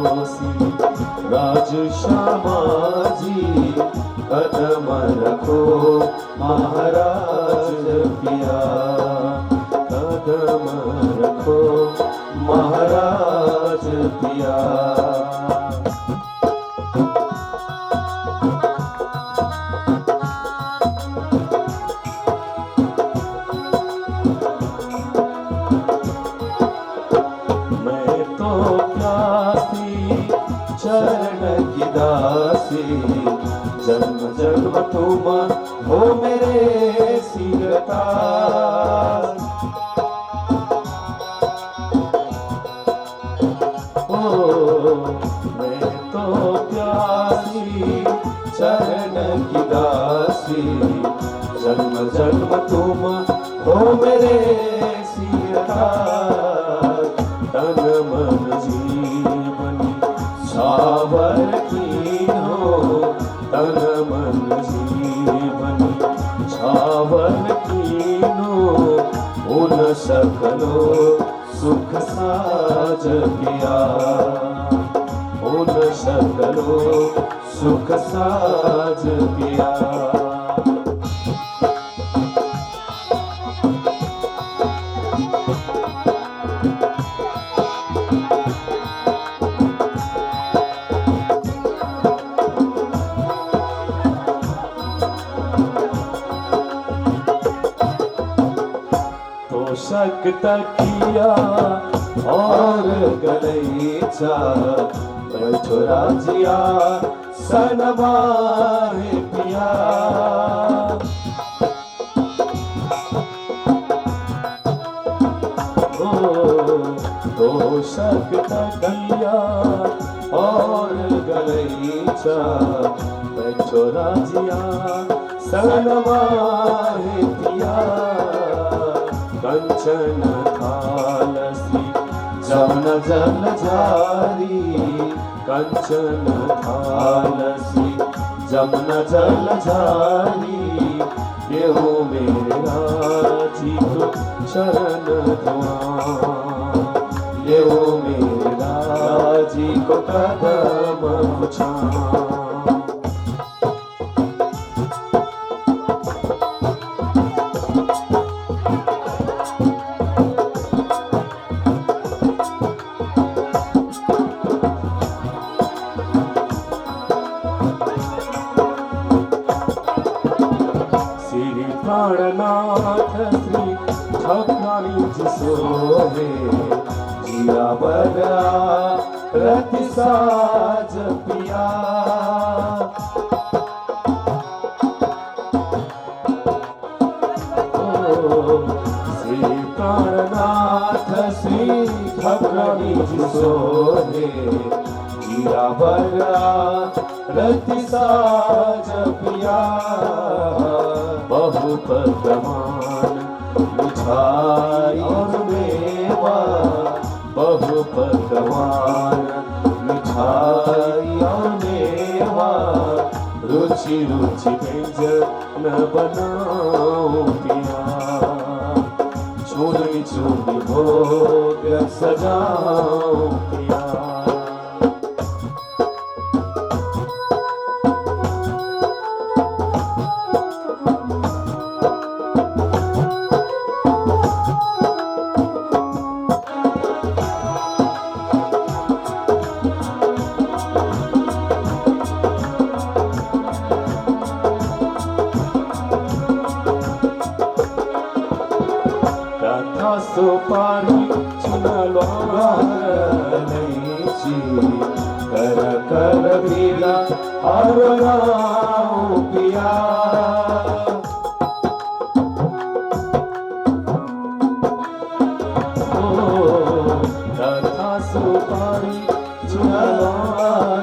श्री राज श्यामा जी कदम रखो महाराज पिया, कदम रखो महाराज पिया। चरण की दासी जन्म जन्म तुम हो मेरे सिरताज। ओ मैं तो प्यासी चरण की दासी जन्म जन्म तुम हो मेरे सिरताज। तन मन जीवन सावर कीन्हो, तन मन जीवन छावर कीन्हो। उन सकलो सुख साज पिया, उन सकलो सुख साज पिया। तोषक तकिया और गलीचा बैठो राजिया सनवारे पिया। ओ तोषक तकिया और गलीचा बैठो राजिया सनवारे पिया। कंचन थालसी जमुना जल झारी, कंचन थालसी जमुना जल झारी। ये हो मेरे राजी को शरण दुआ, ये हो मेरे राजी को कदम पुछा। प्राणनाथ श्री ठाकुरानी जी सोहे जिया बगा रति साज पिया। श्री प्राणनाथ श्री ठाकुरानी जी सोहे जिया बगा रति साज पिया। बहु पकवान मिठाई और मेवा, बहु पकवान मिठाई और मेवा। रुचि रुचि व्यंजन बनाओ पिया, चुनी चुनी भोग सजाओ पिया। सुपारी चुनलो गलैची कर कर बीला और गाओ पिया। ओ तथा सुपारी चुनलो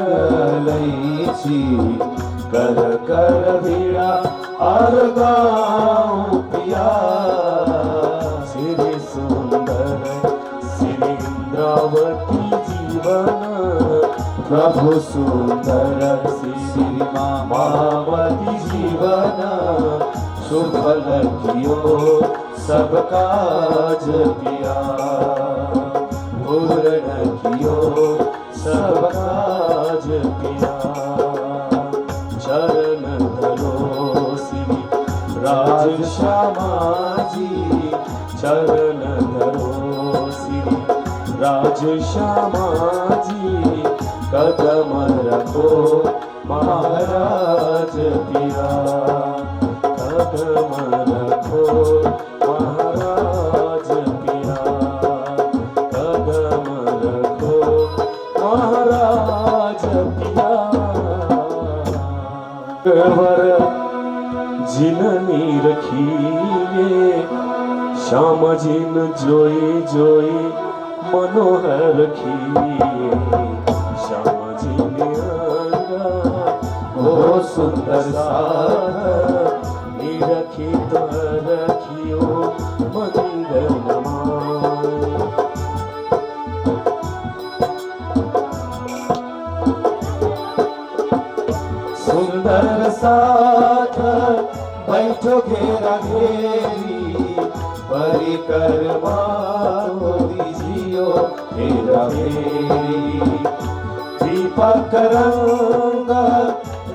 गलैची कर कर बीला और गाओ पिया। इंद्रावती जीवन प्रभु सुंदर श्री मामावती जीवन। सुफल कियो सब काज पिया, पूर्ण कियो सब काज किया। चरण धरो श्री राज श्यामा जी, चरण धरो श्री राज श्यामा जी, कदम रखो महाराज पिया, कदम रखो महाराज पिया, कदम रखो महाराज पिया। वर जिननी रखिए, श्याम जिन जोई जोई मनोहर रखिए, श्याम जिन हो सुंदर साथ, निरखी तो रखियो मंगल माय। सुंदर साथ बैठो घेरा घेरी, परिक्रमा हो दीजियो घेरा घेरी। दीपक रंग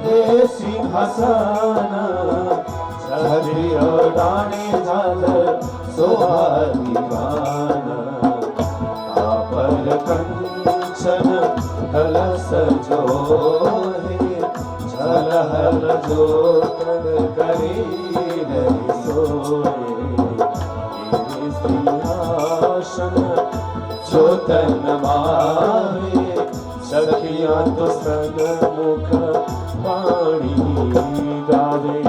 रे सिंहासन, छत्रियो डाणे झालर शोभा दीवाना। पर कंचन कलश जोहे, झलहल जोतन करे नहीं सोए। सिंहासन जोतन माहे, सखियां तो सन्मुख वाणी गावे।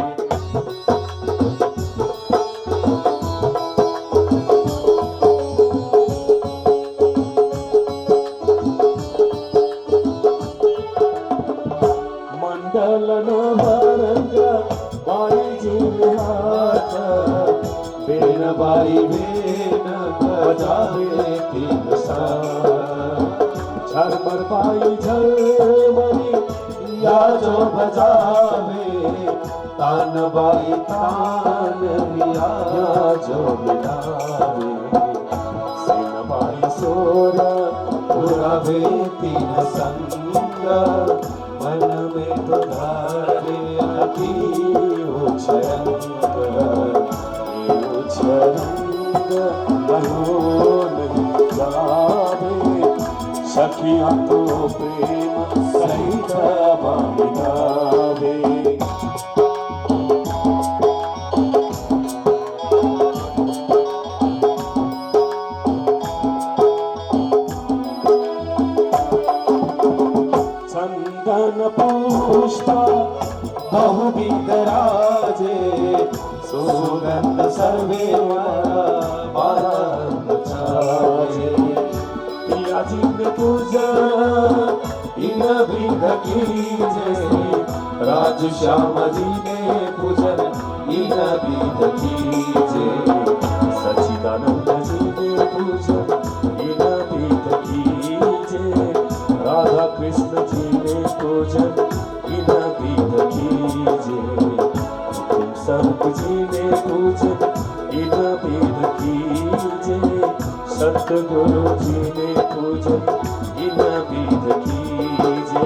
मंडल नवरंग बाई जी हाथ, बेन बाई बेन बजावे तीन साथ। झरमर बाई झरमरी या जो बजावे, तान बाई तान लिया जो मिलावे। सेन बाई सोर पुरावे तीन संग, मन में तो धारे अति उछरंग। उछरंग कहो नहीं जावे, सखियां तो प्रेम सहित बाई गावे। चंदन पुष्प बहुविध राजे, सुगंध सर्वे बारंग छाजे। पिया जी ने पूजा इन विध कीजे, राज श्याम जी ने पूजन इन विध कीजे। सच्चिदानंद जी ने पूजन इन विध कीजे, राधा कृष्ण जी ने पूजन इन विध कीजे। तुम सब जी ने पूजन इन विध कीजे, सतगुरु जी ने पूजन इन विध कीजे।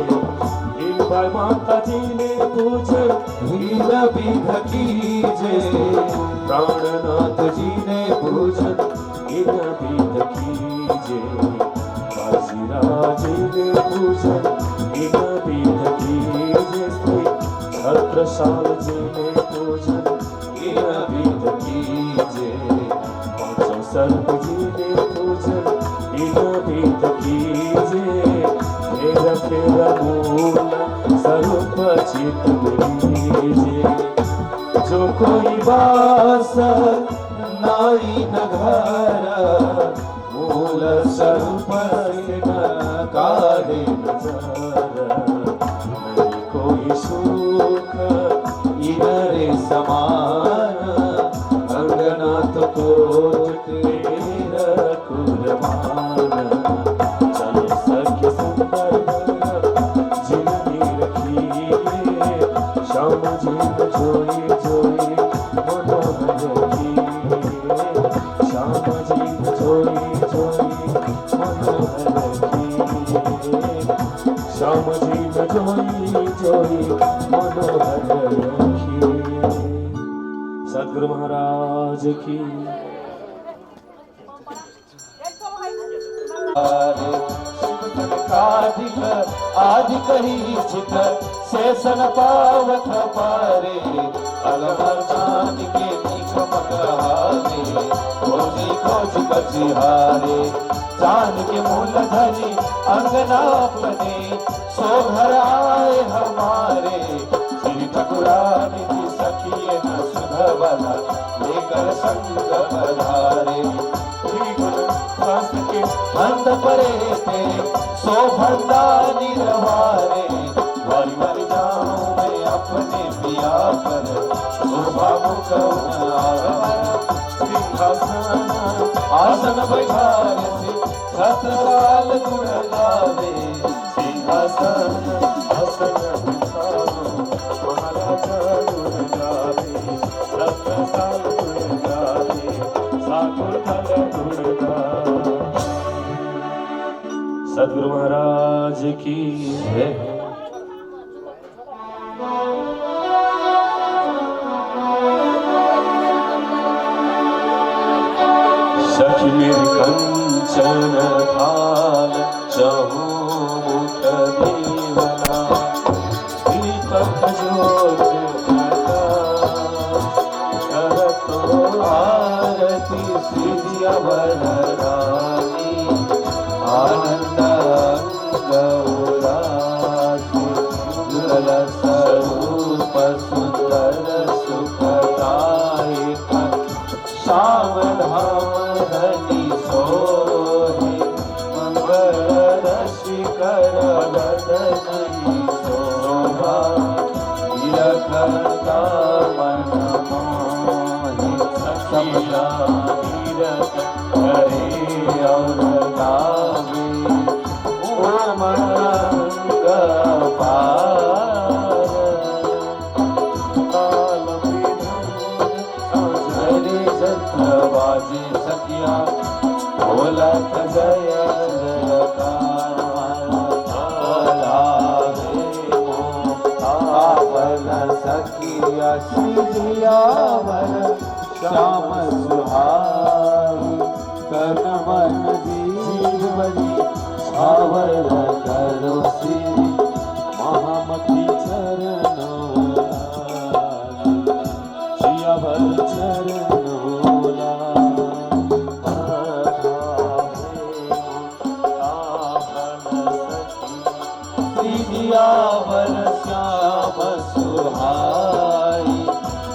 नीलबाई माता जी ने पूजन इन विध कीजे, प्राणनाथ जी ने पूजन इन विध कीजे। बाजीराव जी ने पूजन इन विध कीजे, छत्रसाल जी ने पूजन इन विध कीजे। पांचों सर्प जी ने पूजन इन विध कीजे, फेर फेर मूल स्वरूप चित लीजे। जो कोई वास नाई न घर, मूल स्वरूप काढ़े नजर। नहीं कोई सुख इधरे समान, अंगना तो कोट तेरा कुर्बान। चलो सखी सुंदर जिंदगी रखिए, श्याम जी जोई जोई मनोहर रखिए। श्याम जी जोई जोई मनोहर रखिए। श्यामजी न जोई जोई मनोहर रखी। सद्गुरु महाराज की। आदि कही चित शेषन पावक पारे अलवर चांद के निख मगहारे खोजी खोज बचिहारे चांद के मूल धनी अंगना अपने सो घर आए हमारे श्री ठकुरानी की सखिए न सुधवला लेकर संग पधारे के अंत परे थे सो भंडारी रवारे वारी वारी जाऊं मैं अपने पिया पर शोभा मुख सिंहासन आसन बैठारे से 7 साल गुण गावे सिंहासन आसन बिछाओ महाराजा गुण गावे 7 साल गुण गावे साकुर थल गुण गावे। सद्गुरु महाराज की है। सखी मेरी कंचन थाल चहुमुख दीवना दीपक ज्योत करतो आरती श्री अवधरानी आनंद स्वरूप सुंदर सुखदायक श्याम धाम धनी सोहे मंगल शिखर बदनी शोभा निरखता मन मोहि सखिया निरत करे और गावे उमंग पार ताल हरे जत्र बाजे सखिया ढोलक जय सखिया श्रीयावर श्याम सुहाई कर मन जीवनी छावर करो श्री महामती चरणों जियावर चरणोला श्रीयावर श्याम सुहाई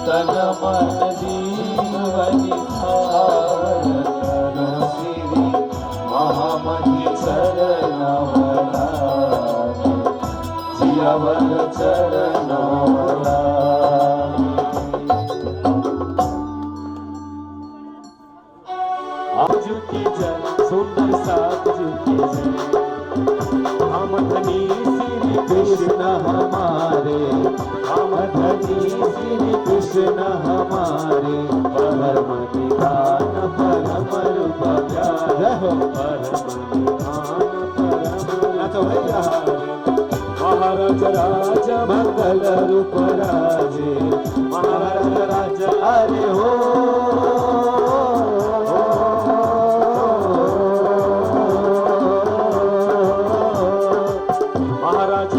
तन मन जीवनी छावर करो श्री महामती चरणोला जियावर चरणोला। आजू की जय सुंदर साजू की जय हम धनी श्री कृष्ण हमारे हम धनी श्री कृष्ण हमारे परम निधान परम रूप प्यारे परम निधान महाराज राज मंगल रूप राजे महाराज राज अरे हो महाराज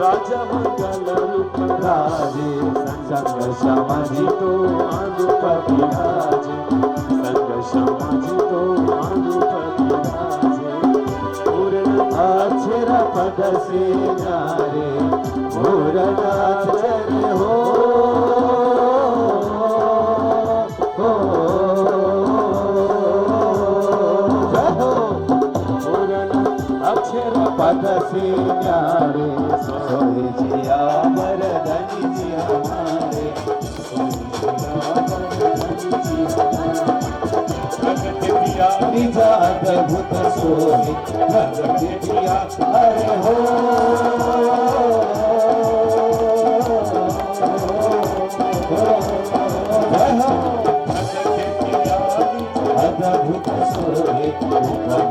राजा मंगल रूप राजे संग श्यामाजी तो अनुपति राजे संग श्यामाजी तो अनुपति राजे पूर्ण अक्षर पद से नारे पूर्णाचर हो अक्षर पद से न्यारे सोहे जिया वरदनी जी हमारे भगत दिया निजा अद्भुत सोहे भगत दिया अरे हो अद्भुत सोहे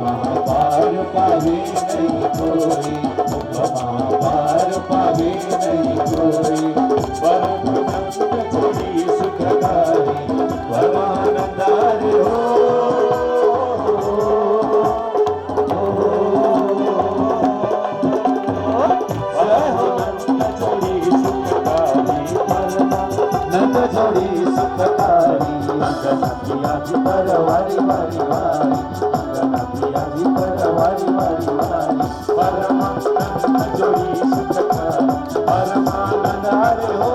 महापार पावे नहीं कोई पियाजी पर वारी वारी वारी अंगना पियाजी पर वारी वारी वारी परमानंद जोड़ी सुखता परमानंद हरे हो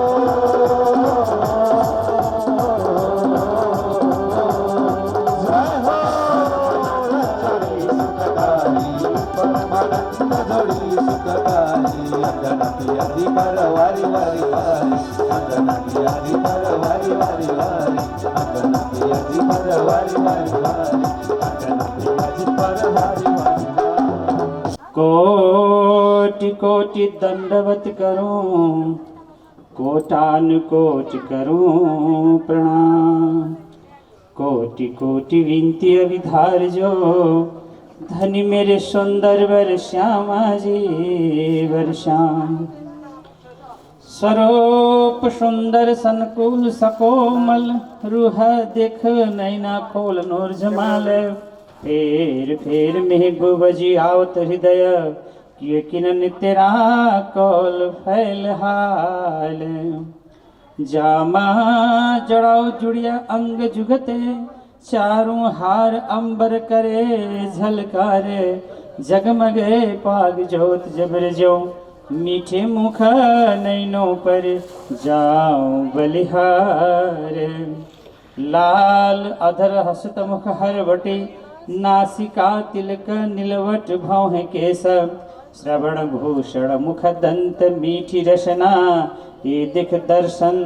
अंगना पियाजी पर वारी वारी वारी अंगना पियाजी पर वारी वारी वारी अंगना पियाजी पर वारी वारी वारी अंगना पियाजी पर वारी वारी वारी। कोटि कोटि दंडवत करूं कोटान कोटि करूं प्रणाम कोटि कोटि विनती अविधार जो धनी मेरे सुंदर वर श्यामा जी वर श्याम स्वरूप सुंदर संकुल सकोमल रूह देख नैना खोल नूर जमाल फेर फेर में गुबजी आवत हृदय किए किन तेरा कौल फैल हाल जामा जड़ाओ जुड़िया अंग जुगते चारों हार अंबर करे झलकारे जगमगे पाग जोत जबर जो मीठे मुख नैनों पर जाऊं बलिहार लाल अधर हसत मुख हर बटे नासिका तिलक नीलवट भौं केश श्रवण भूषण मुख दंत मीठी रसना ये दिख दर्शन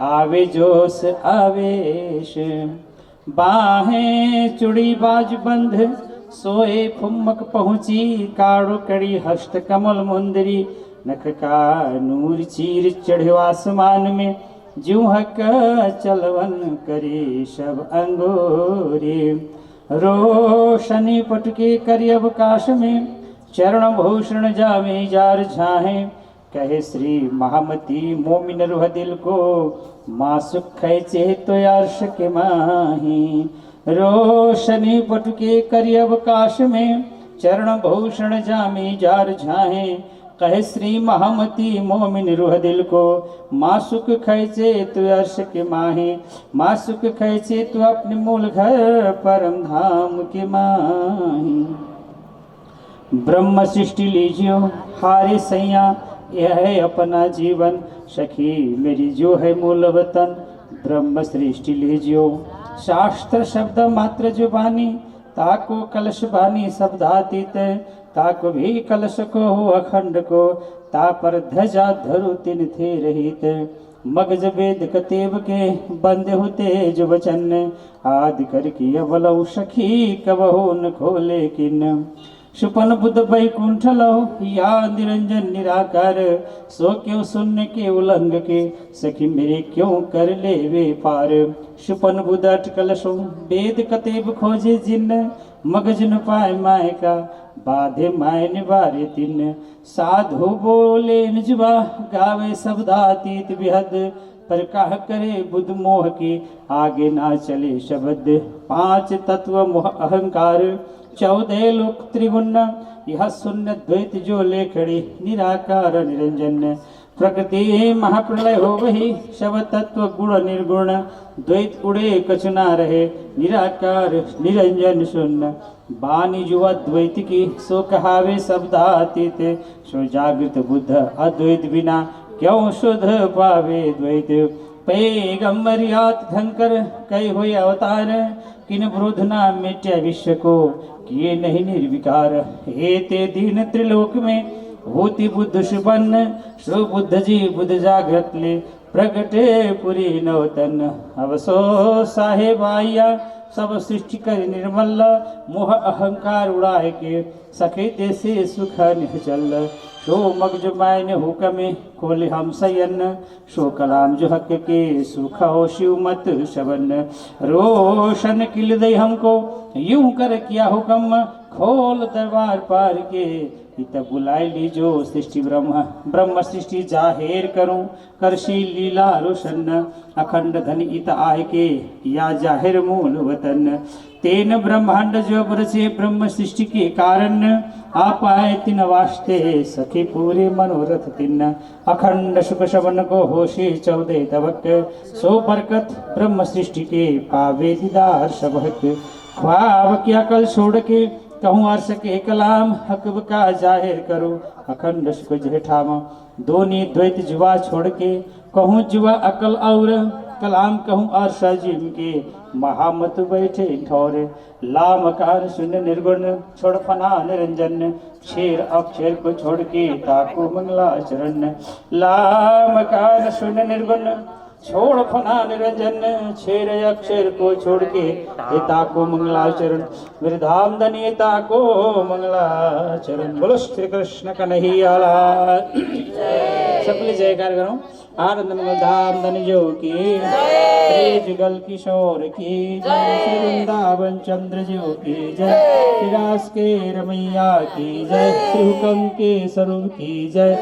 आवे जोश आवेश बाहें चुड़ी बाज बंध सोए फुम्मक पहुँची काड़ो कड़ी हस्त कमल मुंदरी नख का नूर चीर चढ़ो आसमान में जूहक चलवन करे सब अंगोरे रोशनी पटके करी अवकाश में चरण भूषण जावे जार झाहे कहे श्री महामती मोमिन रुह दिल को माँ सुख चेत अर्श के माही रोशनी पटके करी अवकाश में चरण भूषण जामे जार झाहे कहे श्री महामती मोमिन रुह दिल को माँ सुख खैचे तु अर्श के माहे माँ सुख खैचे तु अपने मूल घर परम धाम के माही ब्रह्म सृष्टि लीजियो हारे सैया यह है अपना जीवन सखी मेरी जो है मूल वतन ब्रह्म सृष्टि लीजियो शास्त्र शब्द मात्र जो बानी ताको कलश बानी शब्दातीत ताको भी कलश को हो अखंड को ता पर ध्वजा धरु तिन थे रहित मगज वेद कतेब के बंदे होते जो वचन आदि कर की अवलौ सखी कबहु न खोले किन सुपन बुद्ध बैकुंठ लहो या निरंजन निराकार सो क्यों शून्य के उलंग के सखी मेरे क्यों कर ले वे पार सुपन बुद्ध अटकल सो वेद कतेब खोजे जिन मगज न पाए माय का बाधे माय निवारे तिन साधु बोले निजवा गावे शब्दातीत बिहद पर कह करे बुद्ध मोह की आगे ना चले शब्द पांच तत्व मोह अहंकार 14 लोक त्रिगुण यह शून्य द्वैत जो लेखड़ी निराकार निरंजन प्रकृति महाप्रलय हो वही शव तत्व गुण निर्गुण द्वैत उड़े कछु ना रहे निराकार निरंजन शून्य बानी जो अद्वैत की सो कहावे शब्दातीत सो जागृत बुद्ध अद्वैत बिना क्यों शुद्ध पावे द्वैत पैगंबर यात धनकर कई हुए अवतार किन विरोध ना मिट्या विश्व को किए नहीं निर्विकार हे ते दीन त्रिलोक में होती बुद्ध सुबन्न सो बुद्ध जी बुद्ध जागृत ले प्रगटे पुरी नवतन अवसो साहेब आया सब सृष्टि कर निर्मल मोह अहंकार उड़ाए के सखे देसे सुख निचल सो मगज मायने हुक्म खोले हम सयन सो कलाम जो हक के सुख हो शिव मत शवन रोशन किल दे हमको यूं कर किया हुक्म खोल दरबार पार के इत बुलाए लीजो सृष्टि ब्रह्म सृष्टि जाहिर करूं करशी लीला रोशन अखंड धन इत आय के या जाहिर मूल वतन तेन ब्रह्मांड जो बरसे ब्रह्म सृष्टि के कारण आप आए तिन वास्ते सखी पूरे मनोरथ तिन अखंड सुख शवन को होशी चौदह तबक सो बरकत ब्रह्म सृष्टि के पावे दीदार सबक ख्वाब की अकल छोड़ के कहूँ अर्श के कलाम हकब का जाहिर करो अखंड सुख जेठाम दोनी द्वैत जुआ छोड़ के कहूँ जुआ अकल और कलाम कहूँ अर्श जिम के महामत बैठे ठौरे लाम कार शून्य निर्गुण छोड़ फना निरंजन क्षीर अक्षर को छोड़ के ताको मंगला चरण लाम कार शून्य निर्गुण छोड़ फना निरंजन क्षीर अक्षर को छोड़ के हिता को मंगलाचरण वृद्धाम दनियता को मंगलाचरण। बोलो श्री कृष्ण कन्हैया लाल सबले जयकार करो। आनंद मंगल धाम धनिजो की श्री जुगल किशोर की जय श्री वृंदावन चंद्र जो की जय श्री रास के रमैया की जय श्री हुकम के स्वरूप की जय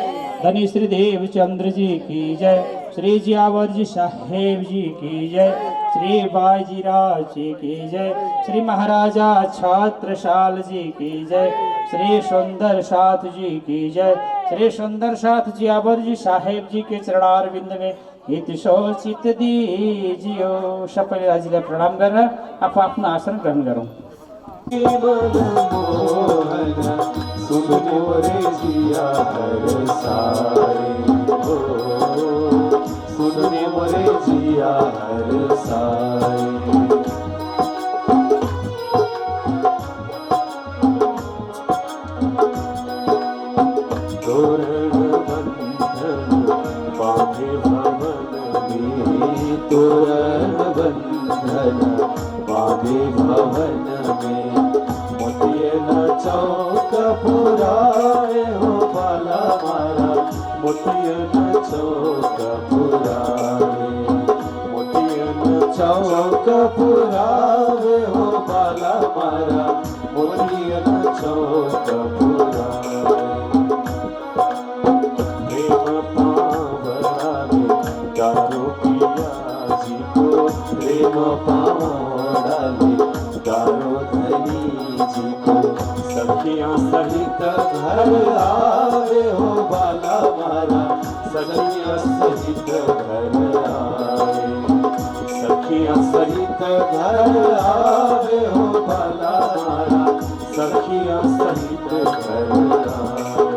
धनी श्री देव चंद्र जी की जय श्री जियावर जी साहेब जी की जय श्री बाजी राज जी की जय श्री महाराजा छात्रशाल जी की जय श्री सुंदर साथ जी की जय श्री सुंदर साथ जियावर जी साहेब जी के चरणार बिंद में हित शोचित दीजियो। सफल राजी का प्रणाम कर रहा आप अपना आसन ग्रहण करो। सुनने मोरे जिया हरसाए सुनने मोरे जिया हरसाए तोरण बंधन बांधे भवन में तोरण बंधन बांधे भवन में चौक पुराए हो बाला मारा मोतियन चौक पुराए मोतियन चौक पुराए हो बाला मारा मोतियन चौक पुराए प्रेम पावड़ा में दारू पिया जी को प्रेम पावड़ा में दारू धनी जी को सखियां सहित घर आवे हो बाला मारा सखियां सहित घर आवे सखियां सहित घर आवे हो बाला मारा सखियां सहित घर आवे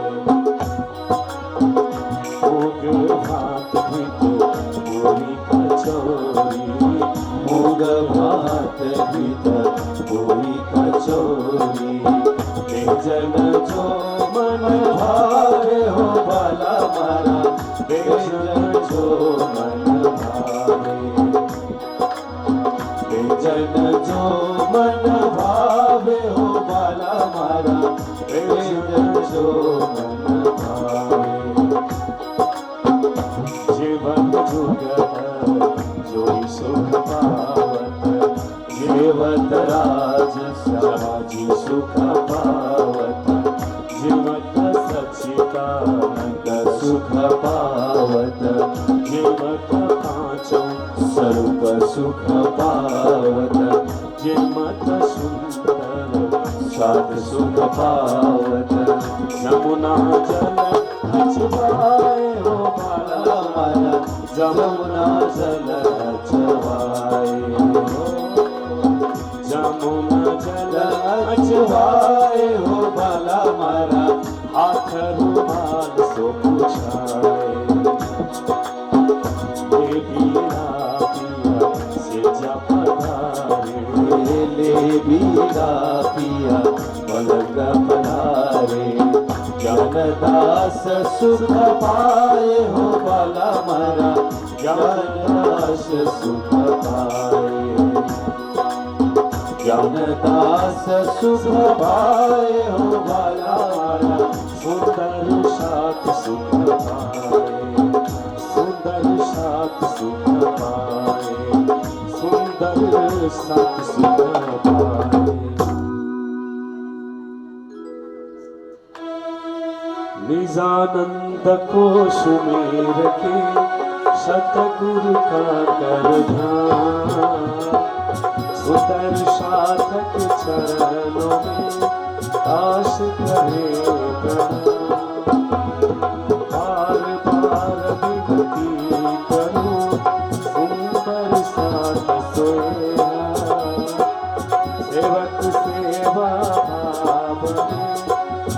मूग भात भी तो पूरी कचौरी मूग भात भी तो पूरी कचौरी जन जो मन भावे हो बाला मारा जन जो मन भावे जन जो मन भावे हो बाला मारा जन जो मन भावे जीवन जुगत जोई सुख पावत जीवत राज समाजी सुख पावत जीवत सच्चिदानंद सुख पावत जीवत पांचों स्वरूप सुख पावत जीवत सुंदर साध सुख पावत यमुना जल अचवाए हो बाला मारा यमुना जल अचवाए यमुना जल अचवाए हो बाला मारा हाथ रुमाल सो पुछाए ले बीड़ा पिया से जा पधारे ले बीड़ा पिया पलंग पधारे ज्ञानदास सुख पाए हो बाला मारा ज्ञानदास सुख पाए ज्ञानदास सुख पाए हो बाला मारा सुंदर साथ सुख पाए सुंदर साथ सुख पाए सुंदर साथ सुख पाए। निजानंद को सुमेर के सतगुरु का कर ध्यान सुंदर साधक चरणों में आस करे बार बार विनती करूं सुंदर साथ सोया सेवक सेवा भाव में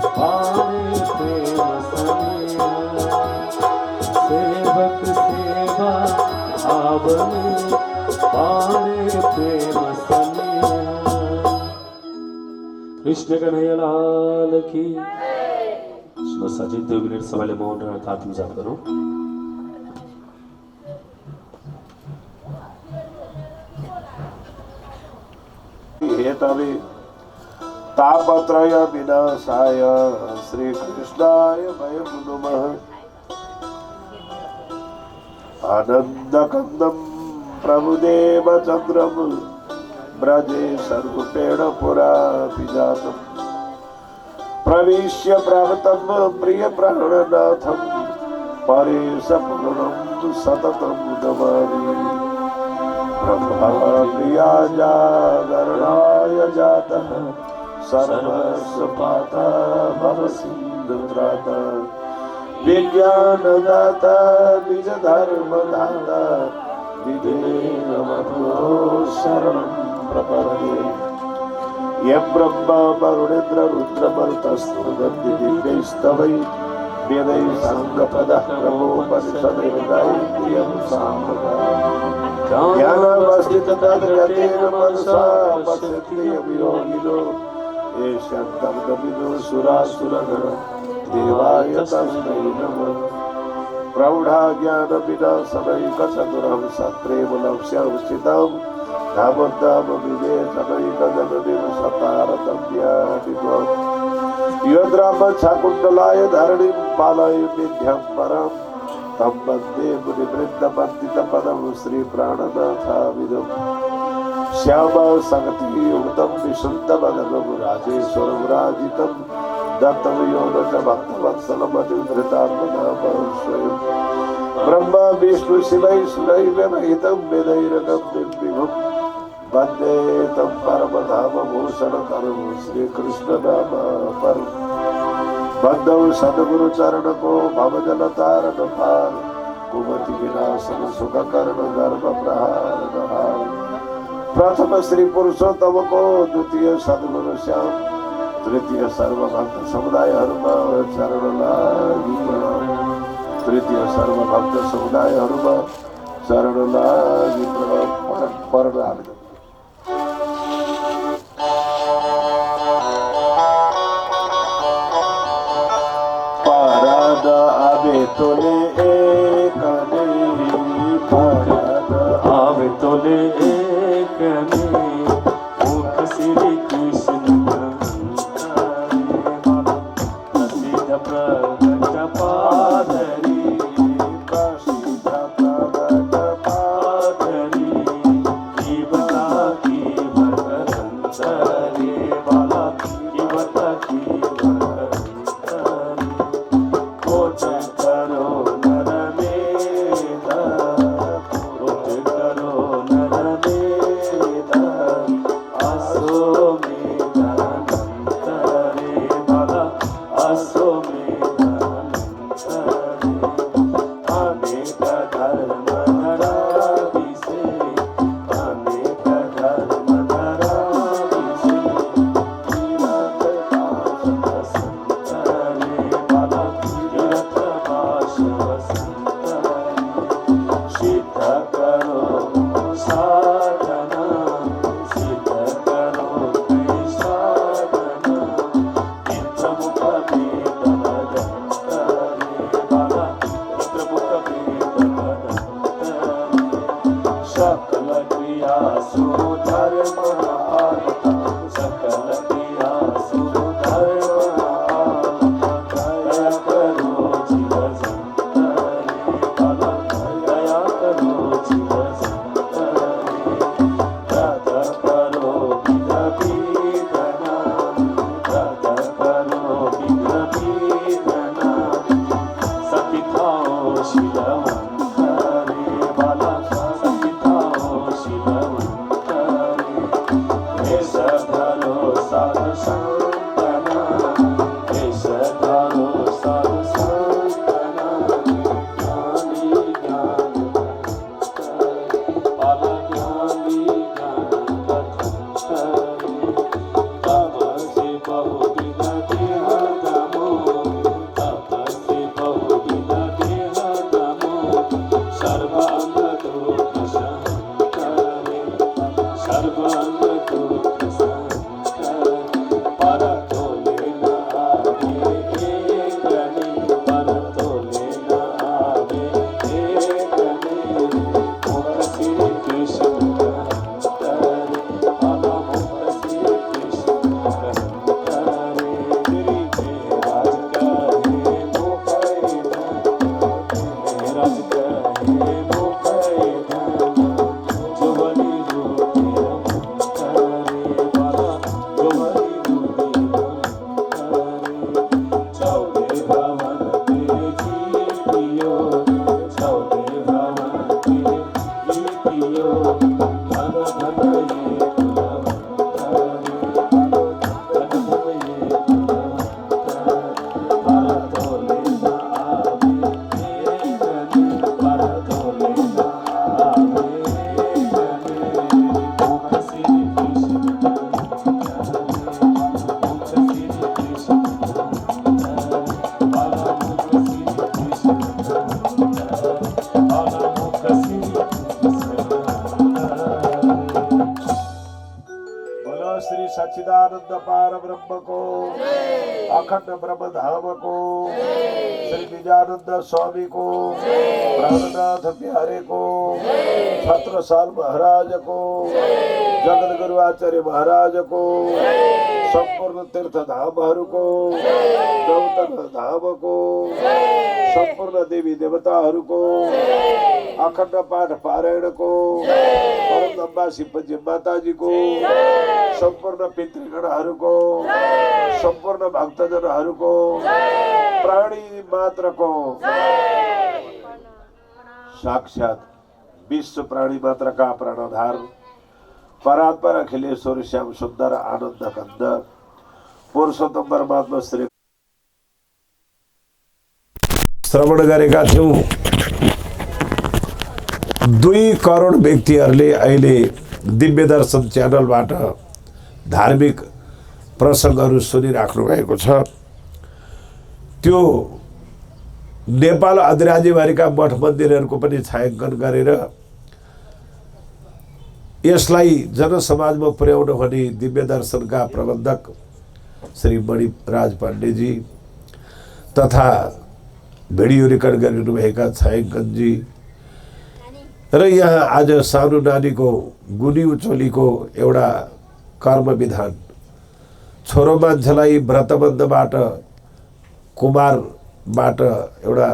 पारे प्रेम सनेहा सेवक सेवा भाव में पारे प्रेम सनेहा। कृष्ण कन्हैया लाल की। बस अजीत 2 मिनट सवाले मौन रहना था, तुम जाप करो। हेतवे तापत्रय विनाशाय श्री कृष्णाय वयं नुमः। आनन्दकन्दं प्रभुदेव चन्द्रं ब्रजे सर्वपेण पुरा विजातम् प्रविश्य प्राप्तं प्रियप्राणनाथं परेशपुरं सततं नमामि। ब्रह्मप्रिया जागरणाय जातः सर्वस्वपाता भवसिन्धुत्राता विज्ञानदाता निजधर्मदाता विधेन मतो शरणं प्रपद्ये। यं ब्रह्मा वरुणेन्द्र रुद्रमरुतस्तुवन्ति दिव्यैस्तवै वेदैः साङ्गपदः ब्रह्मोपनिषदैः गायत्र्यं साम्प्रदा ज्ञानमस्तितद्गतेन मनसा पश्यति योगिनो येषां दग्धविदो सुरासुरगण देवाय तस्मै नमः। प्रौढा ज्ञानविनाशनैकचतुरं सत्रेव लक्ष्यं स्थितं धामोद्धाम विवेचनैकजननीं सतारतम्यादित्वम् योद्रामच्छाकुण्डलाय धरणीं पालय विद्यां परं तं वन्दे मुनिवृन्दवन्दितपदं श्रीप्राणनाथाविदम्। श्यामसङ्गतियुक्तं विशुद्धवदनं राजेश्वरविराजितं दत्तं यो न च भक्तवत्सलमतिधृतात्मनामं स्वयं ब्रह्मा विष्णु शिवैः सुरैः व्यवहितं वेदैरगं निर्विभुम् वन्दे तं परमधामभूषणतरं श्रीकृष्णनामापरम्। बन्धौ सद्गुरुचरणको भवजलतारणपार कुमति विनाशन सुखकर्ण गर्भप्रहार। प्रथम श्री पुरुषोत्तम को द्वितीय सद्गुरु श्याम तृतीय सर्वभक्त समुदायहरूमा चरण लागि प्रणाम। तृतीय सर्वभक्त समुदायहरूमा चरण लागि प्रणाम। पाराद आवे तोले एकने पाराद आवे तोले एकने मुख श्री कृष्ण प्रसिद्ध प्रगट पादरी प्रसिद्ध प्रगट पादरी जीवता की भगवंतरी बाला जीवता की सच्चिदानंद पार ब्रह्म को, अखंड ब्रह्म धाम को, श्री निजानंद स्वामी को, प्राणनाथ प्यारे को, छत्रसाल महाराज को, जगत गुरु आचार्य महाराज को, संपूर्ण तीर्थ धामहरूको, नौतन धामको, संपूर्ण देवी देवताहरूको, अखण्ड पाठ पारायणको, परमधामवासी पूज्य माताजीको, सम्पूर्ण पितृगणहरूको, सम्पूर्ण भक्तजनहरूको, प्राणी मात्रको, साक्षात विश्व प्राणी मात्रका प्राणधार परात्पर अखिलेश्वर श्याम सुन्दर आनन्द कंद पुरुषोत्तम परमात्मा श्री श्रवण गरेका थियौं। 2 करोड व्यक्तिहरूले अहिले दिव्य दर्शन च्यानलबाट धार्मिक प्रसङ्गहरू सुनिराख्नु भएको छ। त्यो नेपाल अधिराज्यभरिका मठ मन्दिरहरूको पनि छायाङ्कन गरेर यसलाई जनसमाजमा पुर्याउन भने दिव्य दर्शनका प्रबन्धक श्री मणिराज पाण्डेजी तथा भिडियो रेकर्ड गरिनुभएका छायाङ्कनजी र यहाँ आज सानो नानीको गुनी उचोलीको एउटा कर्म विधान छोरो मान्छेलाई व्रतबन्धबाट कुमारबाट एउटा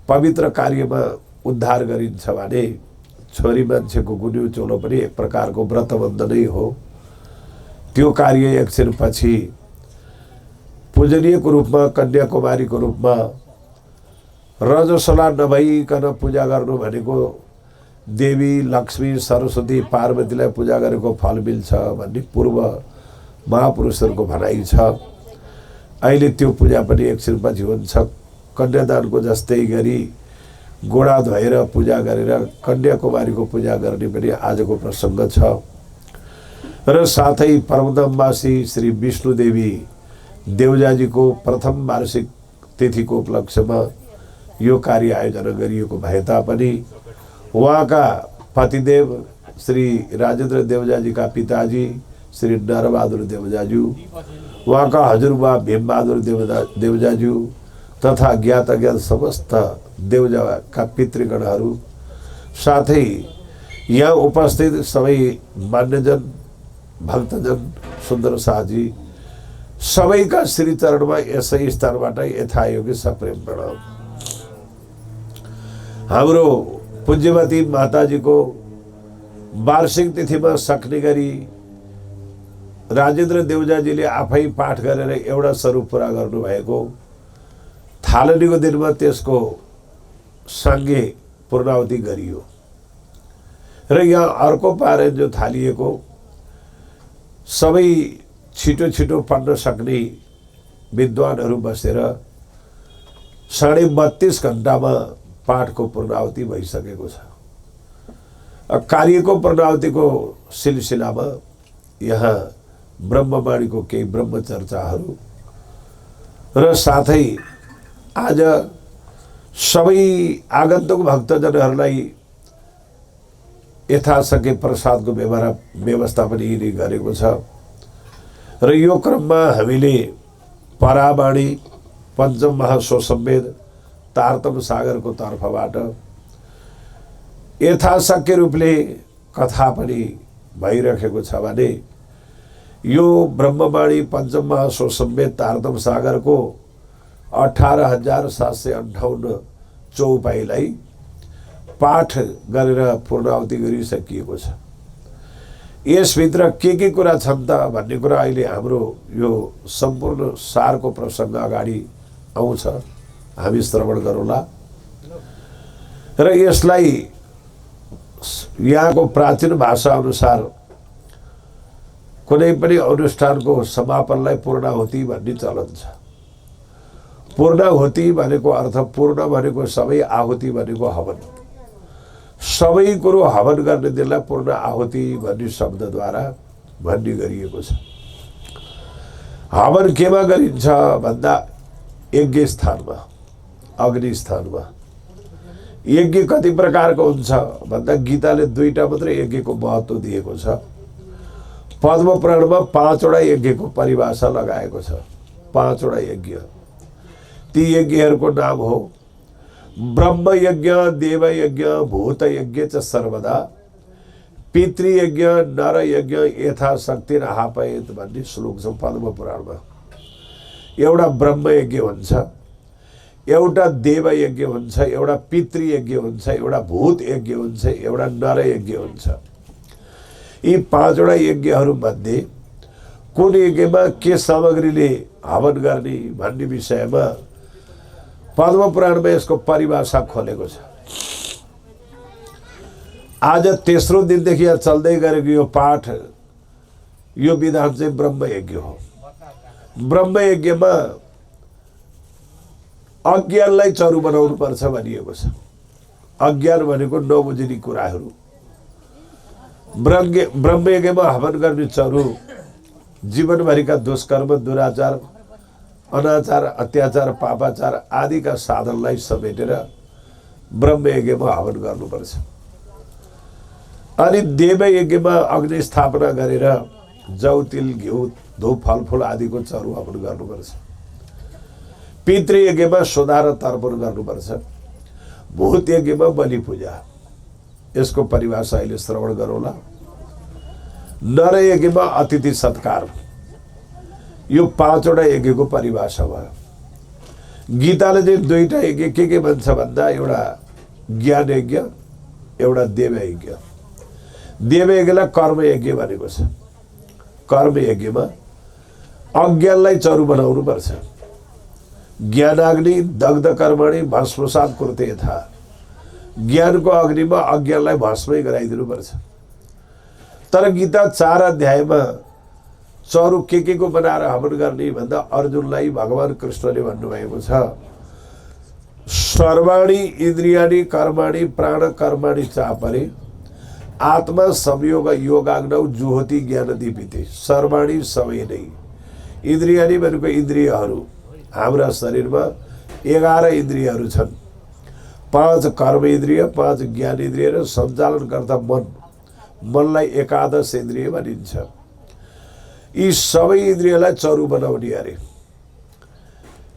पवित्र कार्यमा उद्धार गरिन्छ भने छोरी मान्छेको गुनी उचोलो पनि एक प्रकारको व्रतबन्ध नै हो। त्यो कार्य एकछिनपछि पूजनीयको रूपमा कन्याकुमारीको रूपमा रजस्वला नभइकन पूजा गर्नु भनेको देवी लक्ष्मी सरस्वती पार्वतीलाई पूजा गरेको फल मिल्छ भन्ने पूर्व महापुरुषहरूको भनाइ छ। अहिले त्यो पूजा पनि एकछिनपछि हुन्छ। कन्यादानको जस्तै गरी गोडा धोएर पूजा गरेर कन्याकुमारीको पूजा गर्ने पनि आजको प्रसङ्ग छ र साथै परमधामवासी श्री विष्णुदेवी देवजाजीको प्रथम वार्षिक तिथिको उपलक्ष्यमा यो कार्य आयोजना गरिएको भए तापनि उहाँका पतिदेव श्री राजेन्द्र देवजाजीका पिताजी श्री नरबहादुर देवजाज्यू, उहाँका हजुरबा भीमबहादुर देवजाज्यू तथा ज्ञात अज्ञात समस्त देवजाका पितृगणहरू साथै यहाँ उपस्थित सबै मान्यजन भक्तजन सुन्दर शाहजी सबैका श्रीचरणमा यसै स्थानबाट यथायोग्य सप्रेम प्रणाम। हाम्रो पूज्यवती माताजीको वार्षिक तिथिमा सक्ने गरी राजेन्द्र देवजाजीले आफै पाठ गरेर एउटा स्वरूप पुरा गर्नुभएको थालनीको दिनमा त्यसको साङ्गे पूर्णावती गरियो र यहाँ अर्को पारायण जो थालिएको सबै छिटो छिटो पढ्न सक्ने विद्वानहरू बसेर 32.5 घण्टामा पाठको पूर्णावती भइसकेको छ। कार्यको पूर्णावतीको सिलसिलामा यहाँ ब्रह्मवाणीको केही ब्रह्मचर्चाहरू र साथै आज सबै आगन्तुक भक्तजनहरूलाई यथाशक्य प्रसादको व्यवस्था पनि यिनी गरेको छ र यो क्रममा हामीले परावाणी पञ्चम महासोसम्वेद तारतम सागरको तर्फबाट यथाशक्य रूपले कथा पनि भइरहेको छ भने यो ब्रह्मवाणी पञ्चम महासोसम्वेद तारतम सागरको 18,758 चौपाईलाई पाठ गरेर पूर्णावती गरिसकिएको छ। यसभित्र के कुरा छन् त भन्ने कुरा अहिले हाम्रो यो सम्पूर्ण सारको प्रसङ्ग अगाडि आउँछ, हामी श्रवण गरौँला र यसलाई यहाँको प्राचीन भाषा अनुसार कुनै पनि अनुष्ठानको समापनलाई पूर्णाहुति भन्ने चलन छ। पूर्णाहुति भनेको अर्थ पूर्ण भनेको सबै, आहुति भनेको हवन, सबै कुरो हवन गर्ने दिनलाई पूर्ण आहुति भन्ने शब्दद्वारा भन्ने गरिएको छ। हवन केमा गरिन्छ भन्दा यज्ञ स्थानमा, अग्नि स्थानमा। यज्ञ कति प्रकारको हुन्छ भन्दा गीताले 2टा मात्रै यज्ञको महत्त्व दिएको छ। पद्मपुराणमा 5 वटा यज्ञको परिभाषा लगाएको छ। 5 वटा यज्ञ। ती यज्ञहरूको नाम हो ब्रह्म यज्ञ, देव यज्ञ, भूत यज्ञ च सर्वदा, पितृयज्ञ, नर यज्ञ यथाशक्ति आह्वयेत भन्ने श्लोक छ पद्मपुराणमा। एउटा ब्रह्म यज्ञ हुन्छ, एउटा देव यज्ञ हुन्छ, एउटा पितृयज्ञ हुन्छ, एउटा भूत यज्ञ हुन्छ, एउटा नर यज्ञ हुन्छ। यी 5 वटा यज्ञहरूमध्ये कुन यज्ञमा के सामग्रीले हवन गर्ने भन्ने विषयमा पद्मपुराणमा यसको परिभाषा खोलेको छ। आज तेस्रो दिनदेखि यहाँ चल्दै गरेको यो पाठ, यो विधान चाहिँ ब्रह्म यज्ञ हो। ब्रह्म यज्ञमा अज्ञानलाई चरु बनाउनु पर्छ भनिएको छ। अज्ञान भनेको नबुझिने कुराहरू। ब्रह्म यज्ञमा हवन गर्ने चरु जीवनभरिका दुष्कर्म, दुराचार, अनाचार, अत्याचार, पापाचार आदिका साधनलाई समेटेर ब्रह्म यज्ञमा हवन गर्नुपर्छ। अनि देव यज्ञमा अग्नि स्थापना गरेर जौ, तिल, घिउ, धूप, फलफुल आदिको चरु हवन गर्नुपर्छ। पितृयज्ञमा सुधा र तर्पण गर्नुपर्छ। भूत यज्ञमा बलि पूजा। यसको परिभाषा अहिले श्रवण गरौँला। नर यज्ञमा अतिथि सत्कार। यो 5 वटा यज्ञको परिभाषा भयो। गीताले चाहिँ 2टा यज्ञ के भन्छ भन्दा, एउटा ज्ञान यज्ञ, एउटा देव यज्ञ। देव यज्ञलाई कर्म यज्ञ भनेको छ। कर्म यज्ञमा अज्ञानलाई चरु बनाउनु पर्छ। ज्ञानाग्नि दग्ध कर्मणि भस्मसात् कुरुते यथा। ज्ञानको अग्निमा अज्ञानलाई भस्मै गराइदिनु पर्छ। तर गीता 4 अध्यायमा चरु के को बनाएर हवन गर्ने भन्दा अर्जुनलाई भगवान कृष्णले भन्नुभएको छ, सर्वाणि इन्द्रियाणि कर्माणि प्राण कर्माणि चापरे आत्मा संयोग योगाग्नौ जुहोति ज्ञान दीपिते। सर्वाणि सबै नै। इन्द्रियाणि भनेको इन्द्रियहरू। हाम्रा शरीरमा 11 इन्द्रियहरू छन्। 5 कर्म इन्द्रिय, 5 ज्ञान इन्द्रिय र सञ्चालनकर्ता मन। मनलाई एकादश इन्द्रिय भनिन्छ। यी सबै इन्द्रियलाई चरु बनाउने अरे।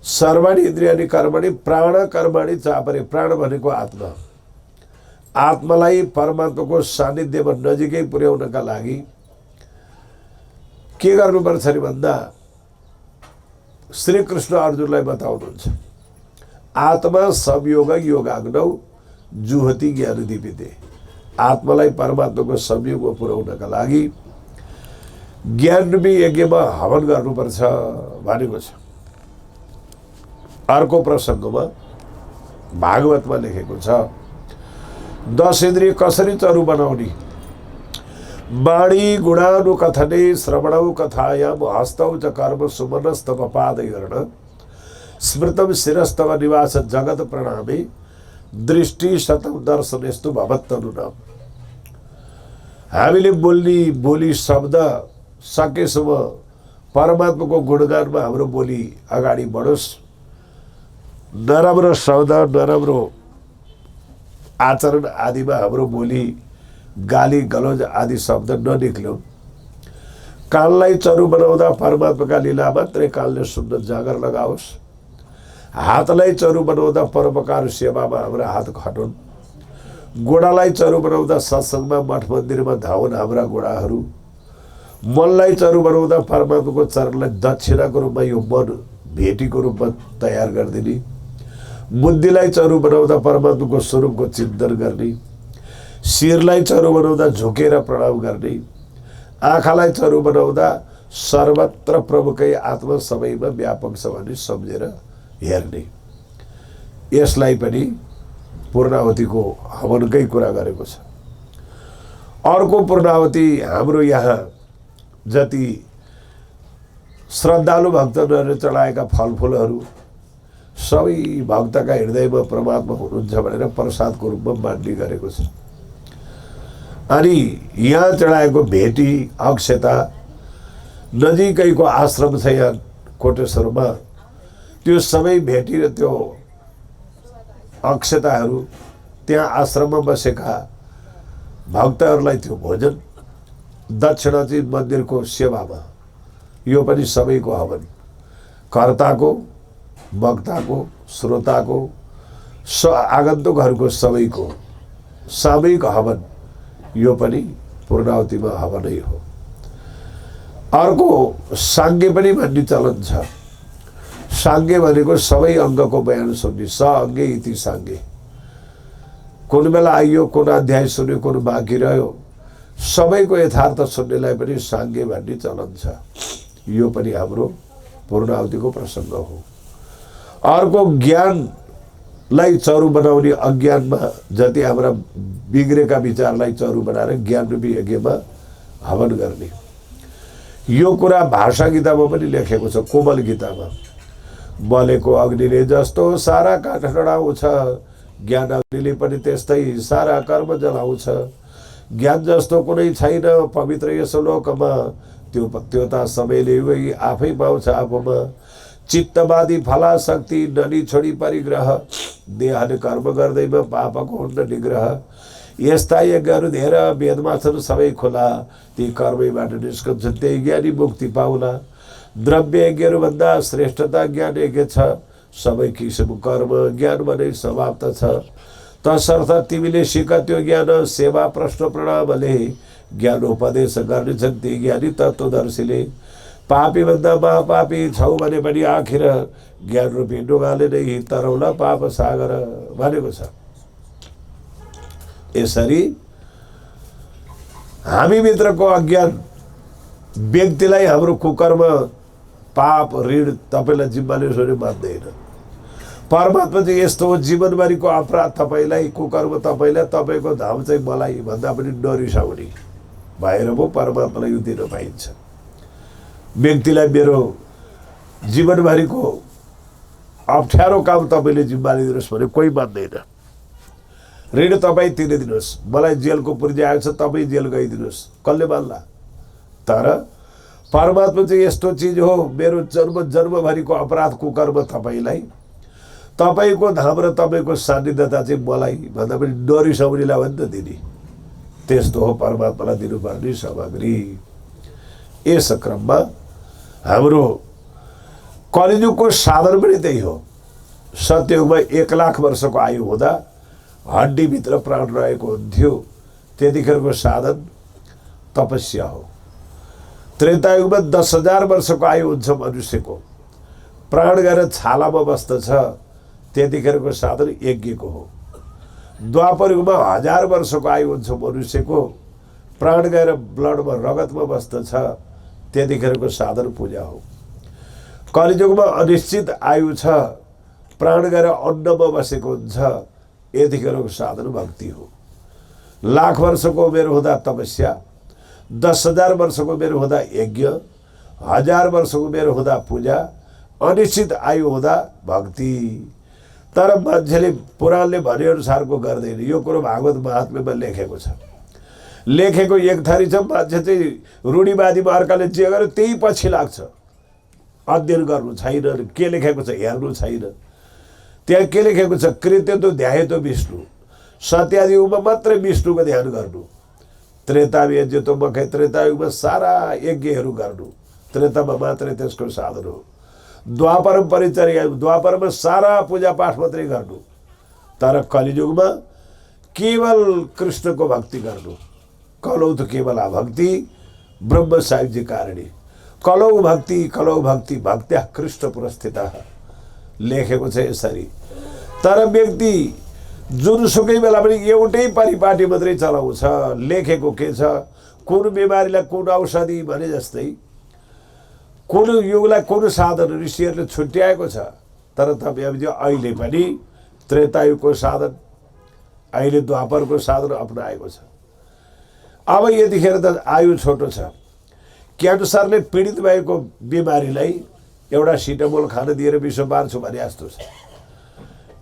सर्वाणि इन्द्रियाणि कर्माणि प्राण कर्माणि चापरे। प्राण भनेको आत्मा। आत्मालाई परमात्माको सान्निध्यमा नजिकै पुर्याउनका लागि के गर्नुपर्छ नि भन्दा श्री कृष्ण अर्जुनलाई बताउनुहुन्छ, आत्मा संयोग योगाग्नौ जुहोति ज्ञान दीपिते। आत्मालाई परमात्माको संयोगमा पुर्याउनका लागि ज्ञानरूपी यज्ञमा हवन गर्नुपर्छ भनेको छ। अर्को प्रसङ्गमा भागवतमा लेखेको छ, 10 इन्द्रिय कसरी चरु बनाउने। वाणी गुणानुकथने श्रवणौ कथायाम हस्तौ च कर्म सुमनस्तव पादयोर्न स्मृतम शिरस्तव निवास जगत प्रणामे दृष्टि शतम दर्शनेस्तु भवत्तनुनाम। हामीले बोल्ने बोली शब्द सकेसम्म परमात्माको गुणगानमा हाम्रो बोली अगाडि बढोस्। नराम्रो शब्द, नराम्रो आचरण आदिमा हाम्रो बोली गाली गलौज आदि शब्द ननिक्ल्यौँ। कानलाई चरु बनाउँदा परमात्माका लीला मात्रै कानले सुन्न जागर लगाओस्। हातलाई चरु बनाउँदा परोपकार सेवामा हाम्रा हात खटुन्। गोडालाई चरु बनाउँदा सत्सङ्गमा मठ मन्दिरमा धाउन् हाम्रा गोडाहरू। मनलाई चरु बनाउँदा परमात्माको चरणलाई दक्षिणाको रूपमा यो मन भेटीको रूपमा तयार गरिदिने। बुद्धिलाई चरु बनाउँदा परमात्माको स्वरूपको चिन्तन गर्ने। शिरलाई चरु बनाउँदा झुकेर प्रणाम गर्ने। आँखालाई चरु बनाउँदा सर्वत्र प्रभुकै आत्मा सबैमा व्यापक छ भन्ने सम्झेर हेर्ने। यसलाई पनि पूर्णावतीको हवनकै कुरा गरेको छ। अर्को पूर्णावती हाम्रो यहाँ जति श्रद्धालु भक्तहरूले चढाएका फलफुलहरू सबै भक्तका हृदयमा परमात्मा हुनुहुन्छ भनेर प्रसादको रूपमा बाँड्ने गरेको छ। अनि यहाँ चढाएको भेटी अक्षता नजिकैको आश्रम छ यहाँ कोटेश्वरमा। त्यो सबै भेटी र त्यो अक्षताहरू त्यहाँ आश्रममा बसेका भक्तहरूलाई त्यो भोजन दक्षिणा चाहिँ मन्दिरको सेवामा, यो पनि सबैको हवन, कर्ताको, वक्ताको, श्रोताको, आगन्तुकहरूको सबैको सामूहिक हवन, यो पनि पूर्णाहुतिमा हवनै हो। अर्को साङ्गे पनि भन्ने चलन छ। साङ्गे भनेको सबै अङ्गको बयान सुन्ने, स अङ्गे इति साङ्गे। कुन बेला आइयो, कुन अध्याय सुन्यो, कुन बाँकी रह्यो, सबैको यथार्थ सुन्नेलाई पनि साङ्गे भन्ने चलन छ। यो पनि हाम्रो पूर्णाहुतिको प्रसङ्ग हो। अर्को ज्ञानलाई चरु बनाउने, अज्ञानमा जति हाम्रा बिग्रेका विचारलाई चरु बनाएर ज्ञान रूपी यज्ञमा हवन गर्ने, यो कुरा भाषा गीतामा पनि लेखेको छ। कोमल गीतामा बलेको अग्निले जस्तो सारा काठ डढाउँछ, ज्ञान अग्निले पनि त्यस्तै सारा कर्म जलाउँछ। ज्ञान जस्तो कुनै छैन पवित्र यस लोकमा, त्यो त सबैले वही आफै पाउँछ आफूमा। चित्तवादी फलाशक्ति ननी छोडी परिग्रह, देहले कर्म गर्दैमा पापको हुन्न निग्रह। यस्ता यज्ञहरू धेर वेदमा छन् सबै खुला, ती कर्मैबाट निस्कन्छन् त्यही ज्ञानी मुक्ति पाउला। द्रव्य यज्ञहरूभन्दा श्रेष्ठता ज्ञान यज्ञ छ, सबै किसिम कर्म ज्ञानमा नै समाप्त छ। तसर्थ तिमीले सिक त्यो ज्ञान सेवा प्रश्न प्रणामले, ज्ञानोपदेश गर्नेछन् ती ज्ञानी तत्त्वदर्शीले। पापीभन्दा महापापी छौ भने पनि आखिर, ज्ञान रूपी डुगाले नै तरौला पाप सागर भनेको छ। यसरी हामीभित्रको अज्ञान व्यक्तिलाई हाम्रो कुकर्म पाप ऋण तपाईँलाई जिम्माले सोरे मान्दैन। परमात्मा चाहिँ यस्तो हो, जीवनभरिको अपराध तपाईँलाई, कुकर्म तपाईँलाई, तपाईँको धाम चाहिँ मलाई भन्दा पनि नरिसाउने भएर पो परमात्मालाई यो दिन पाइन्छ। व्यक्तिलाई मेरो जीवनभरिको अप्ठ्यारो काम तपाईँले जिम्मा लिदिनुहोस् भने कोही मान्दैन। ऋण तपाईँ तिरिदिनुहोस्, मलाई जेलको पुर्जी आएको छ तपाईँ जेल गइदिनुहोस्, कसले मान्ला? तर परमात्मा चाहिँ यस्तो चिज हो, मेरो जन्म जन्मभरिको अपराध कुकर्म तपाईँलाई, तपाईँको धाम र तपाईँको सान्निध्यता चाहिँ मलाई भन्दा पनि नरिसाउनेलाई हो नि त दिने। त्यस्तो हो परमात्मालाई दिनुपर्ने सामग्री। यस क्रममा हाम्रो कलियुगको साधन पनि त्यही हो। सत्ययुगमा 1 लाख वर्षको आयु हुँदा हड्डीभित्र प्राण रहेको हुन्थ्यो, त्यतिखेरको साधन तपस्या हो। त्रेतायुगमा 10,000 वर्षको आयु हुन्छ मनुष्यको, प्राण गएर छालामा बस्दछ, त्यतिखेरको साधन यज्ञको हो। द्वापरयुगमा 1000 वर्षको आयु हुन्छ मनुष्यको, प्राण गएर ब्लडमा रगतमा बस्दछ, त्यतिखेरको साधन पूजा हो। कलियुगमा अनिश्चित आयु छ, प्राण गएर अन्नमा बसेको हुन्छ, यतिखेरको साधन भक्ति हो। 1,00,000 वर्षको उमेर हुँदा तपस्या, 10,000 वर्षको उमेर हुँदा यज्ञ, 1000 वर्षको उमेर हुँदा पूजा, अनिश्चित आयु हुँदा भक्ति। तर मान्छेले पुराणले भनेअनुसारको गर्दैन। यो कुरो भागवत महात्म्यमा लेखेको छ। लेखेको एक थरी छ, मान्छे चाहिँ रूढिवादीमा अर्काले जे गर्यो त्यही पछि लाग्छ। अध्ययन गर्नु छैन, के लेखेको छ हेर्नु छैन। त्यहाँ के लेखेको छ, कृत्यतो ध्यायतो विष्णु, सत्यादियुगमा मात्रै विष्णुको ध्यान गर्नु। त्रेतामा यज्ञतो मकै, त्रेतायुगमा सारा यज्ञहरू गर्नु, त्रेतामा मात्रै त्यसको साधन हो। द्वापरमा परिचर्या, द्वापरमा सारा पूजापाठ मात्रै गर्नु। तर कलियुगमा केवल कृष्णको भक्ति गर्नु। कलौ त केवल भक्ति ब्रह्म साहिबजी कारणी, कलौ भक्ति भक्त्या कृष्ण पुरस्थितः लेखेको छ यसरी। तर व्यक्ति जुनसुकै बेला पनि एउटै परिपाटी मात्रै चलाउँछ। लेखेको के छ, कुन बिमारीलाई कुन औषधि भने जस्तै, कुन युगलाई कुन साधन ऋषिहरूले छुट्याएको छ। तर तपाईँ अहिले पनि त्रेतायुगको साधन, अहिले द्वापरको साधन अपनाएको छ। अब यतिखेर त आयु छोटो छ, क्यान्सरले पीडित भएको बिमारीलाई एउटा सिटामोल खान दिएर विश्व बार्छु भने जस्तो छ।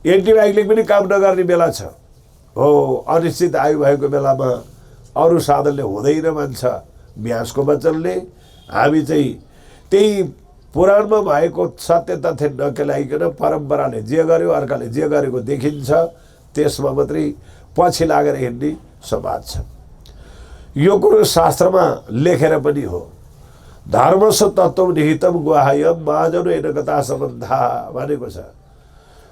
एन्टिबायोटिक पनि काम नगर्ने बेला छ हो। अनिश्चित आयु भएको बेलामा अरू साधनले हुँदैन भन्छ व्यासको वचनले। हामी चाहिँ त्यही पुराणमा भएको सत्य तथ्य नकेलाइकन परम्पराले जे गर्यो अर्काले जे गरेको देखिन्छ, त्यसमा मात्रै पछि लागेर हिँड्ने समाज छ। यो कुरो शास्त्रमा लेखेर पनि हो। धर्मस्व तत्त्वम निहितम गुहायम महाजनो एनकता सम्बन्धा भनेको छ।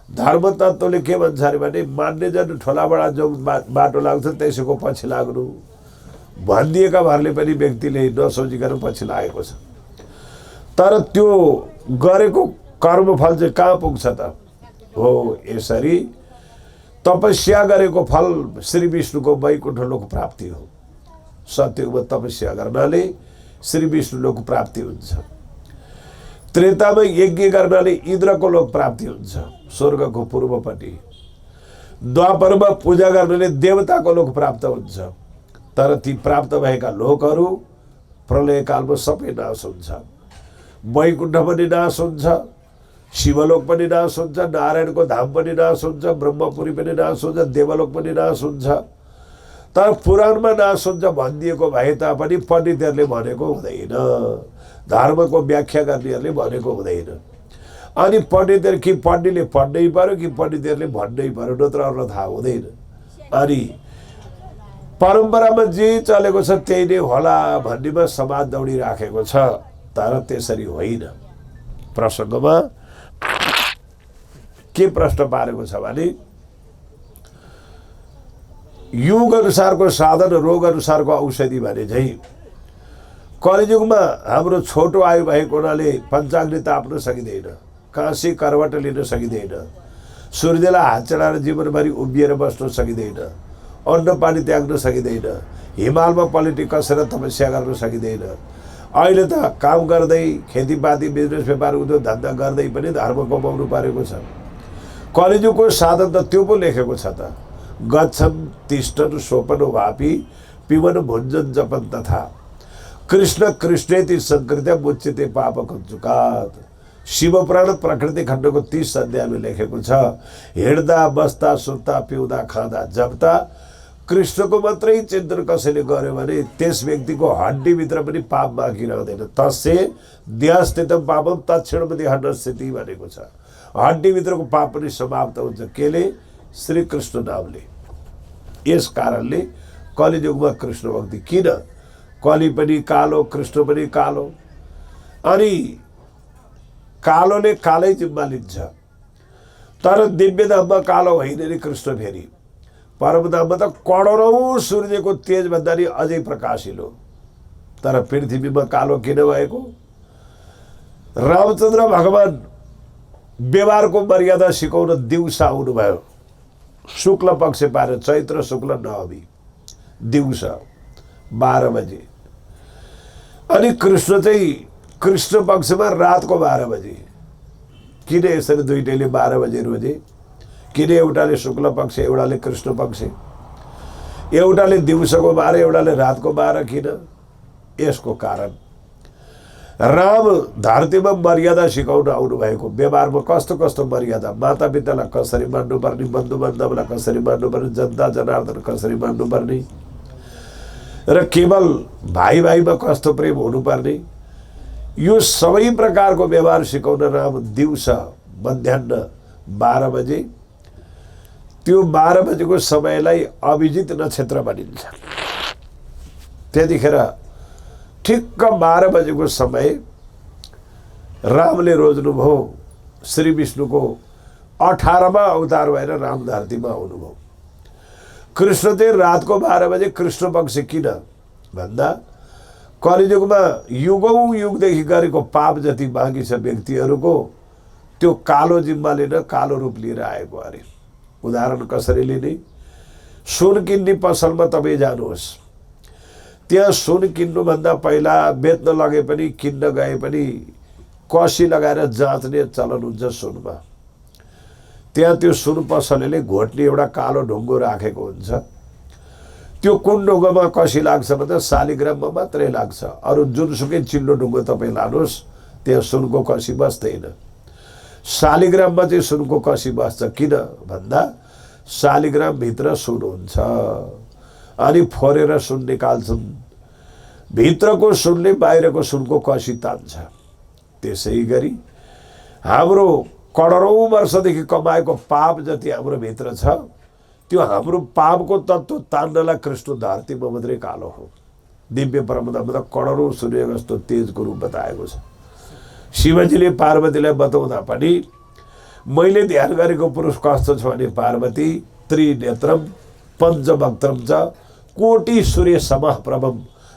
धर्म तत्त्वले के भन्छ अरे भने मान्ने जन ठोलाबाट जो बाटो लाग्छ त्यसैको पछि लाग्नु भनिदिएका भरले पनि व्यक्तिले नसोचिकन पछि लागेको छ। तर त्यो गरेको कर्मफल चाहिँ कहाँ पुग्छ त? हो यसरी तपस्या गरेको फल श्री विष्णुको वैकुण्ठ लोक प्राप्ति हो। सत्ययुगमा तपस्या गर्नाले श्री विष्णु लोक प्राप्ति हुन्छ। त्रेतामा यज्ञ गर्नाले इन्द्रको लोक प्राप्ति हुन्छ स्वर्गको पूर्वपट्टि। द्वापरमा पूजा गर्नाले देवताको लोक प्राप्त हुन्छ। तर ती प्राप्त भएका लोकहरू प्रलयकालमा सबै नाश हुन्छ। वैकुण्ठ पनि नाश हुन्छ, शिवलोक पनि नाश हुन्छ, नारायणको धाम पनि नाश हुन्छ, ब्रह्मपुरी पनि नाश हुन्छ, देवलोक पनि नाश हुन्छ। तर पुराणमा नाश हुन्छ भनिदिएको भए तापनि पण्डितहरूले भनेको हुँदैन, धर्मको व्याख्या गर्नेहरूले भनेको हुँदैन। अनि पण्डितहरू कि पण्डितले पढ्नै पर्यो कि पण्डितहरूले भन्नै पर्यो, नत्र अरूलाई थाहा हुँदैन। अनि परम्परामा जे चलेको छ त्यही नै होला भन्नेमा समाज दौडिराखेको छ। तर त्यसरी होइन। प्रसङ्गमा के प्रश्न पारेको छ भने युग अनुसारको साधन रोग अनुसारको औषधि भने चाहिँ कलियुगमा हाम्रो छोटो आयु भएको हुनाले पञ्चाग्नि ताप्न सकिँदैन, काँसी करवट लिन सकिँदैन, सूर्यलाई हात चढाएर जीवनभरि उभिएर बस्न सकिँदैन, अन्न पानी त्याग्न सकिँदैन, हिमालमा पलेटी कसेर तपस्या गर्न सकिँदैन। अहिले त काम गर्दै खेतीपाती बिजनेस व्यापार उद्योग धन्दा गर्दै पनि धर्म कमाउनु परेको छ। कलियुगको साधन त त्यो पो लेखेको छ त, गच्छन् तिष्ठन् सोपन वापी पिबन भुञ्जन जपन तथा कृष्ण कृष्णेति संकृत्य मुच्यते पाप कञ्चुकात्। शिवपुराण प्रकृति खण्डको 30 अध्यायमा लेखेको छ, हिँड्दा बस्दा सुत्दा पिउँदा खाँदा जप्दा कृष्णको मात्रै चिन्तन कसैले गर्यो भने त्यस व्यक्तिको हड्डीभित्र पनि पाप बाँकी रहँदैन। तस्से देहस्थितम पापम तत्क्षणमति हड्डस्थिति भनेको छ। हड्डीभित्रको पाप पनि समाप्त हुन्छ। केले? श्री कृष्ण नामले। यस कारणले कलियुगमा कृष्ण भक्ति किन? कलि पनि कालो, कृष्ण पनि कालो। अनि कालोले कालै जिम्मा लिन्छ। तर दिव्यधाममा कालो होइन नि कृष्ण। फेरि परमधाममा त करोडौँ सूर्यको तेजभन्दा नि अझै प्रकाशिलो। तर पृथ्वीमा कालो किन भएको? रामचन्द्र भगवान व्यवहारको मर्यादा सिकाउन दिउँसो आउनुभयो, शुक्ल पक्ष पारेर चैत्र शुक्ल नवमी दिउँसो 12 बजे। अनि कृष्ण चाहिँ कृष्ण पक्षमा रातको 12 बजे। किन यसरी दुईटैले 12 बजे रोजे? किन एउटाले शुक्ल पक्ष एउटाले कृष्ण पक्ष, एउटाले दिउँसोको 12 एउटाले रातको 12 किन? यसको कारण राम धरतीमा मर्यादा सिकाउन आउनुभएको। व्यवहारमा कस्तो कस्तो मर्यादा, मातापितालाई कसरी मान्नुपर्ने, बन्धु बान्धवलाई कसरी मान्नुपर्ने, जनता जनार्दन कसरी मान्नुपर्ने, र केवल भाइ भाइमा कस्तो प्रेम हुनुपर्ने, यो सबै प्रकारको व्यवहार सिकाउन राम दिउँसो मध्याह्न 12 बजे, त्यो 12 बजेको समयलाई अभिजित नक्षत्र भनिन्छ। त्यतिखेर ठिक्क 12 बजेको समय रामले रोज्नुभयो। श्री विष्णुको 18मा अवतार भएर राम धरतीमा आउनुभयो। कृष्ण चाहिँ रातको 12 बजे कृष्ण पक्ष किन भन्दा कलियुगमा युगौँ युगदेखि गरेको पाप जति बाँकी छ व्यक्तिहरूको त्यो कालो जिम्मा लिन कालो रूप लिएर आएको अरे। उदाहरण कसरी लिने? सुन किन्ने पसलमा तपाईँ जानुहोस्, त्यहाँ सुन किन्नुभन्दा पहिला बेच्न लगे पनि किन्न गए पनि कसी लगाएर जाँच्ने चलन हुन्छ सुनमा। त्यहाँ त्यो सुन पसलेले घोट्ने एउटा कालो ढुङ्गो राखेको हुन्छ। त्यो कुन ढुङ्गोमा कसी लाग्छ भन्दा शालिग्राममा मात्रै लाग्छ। अरू जुनसुकै चिल्लो ढुङ्गो तपाईँ लानुहोस् त्यहाँ सुनको कसी बस्दैन। शालिग्राममा चाहिँ सुनको कसी बस्छ। किन भन्दा शालिग्रामभित्र सुन हुन्छ, अनि फोरेर सुन निकाल्छन्। भित्रको सुनले बाहिरको सुनको कसी तान्छ। त्यसै गरी हाम्रो करोडौँ वर्षदेखि कमाएको पाप जति हाम्रो भित्र छ त्यो हाम्रो पापको तत्त्व तान्नलाई कृष्ण धरतीमा मात्रै कालो हो। दिव्य परमधाममा त करोडौँ सूर्य जस्तो तेजको रूप बताएको छ। शिवजीले पार्वतीलाई बताउँदा पनि मैले ध्यान गरेको पुरुष कस्तो छ भने पार्वती त्रिनेत्रम पञ्चवक्त्रम च कोटि सूर्य समः प्रभम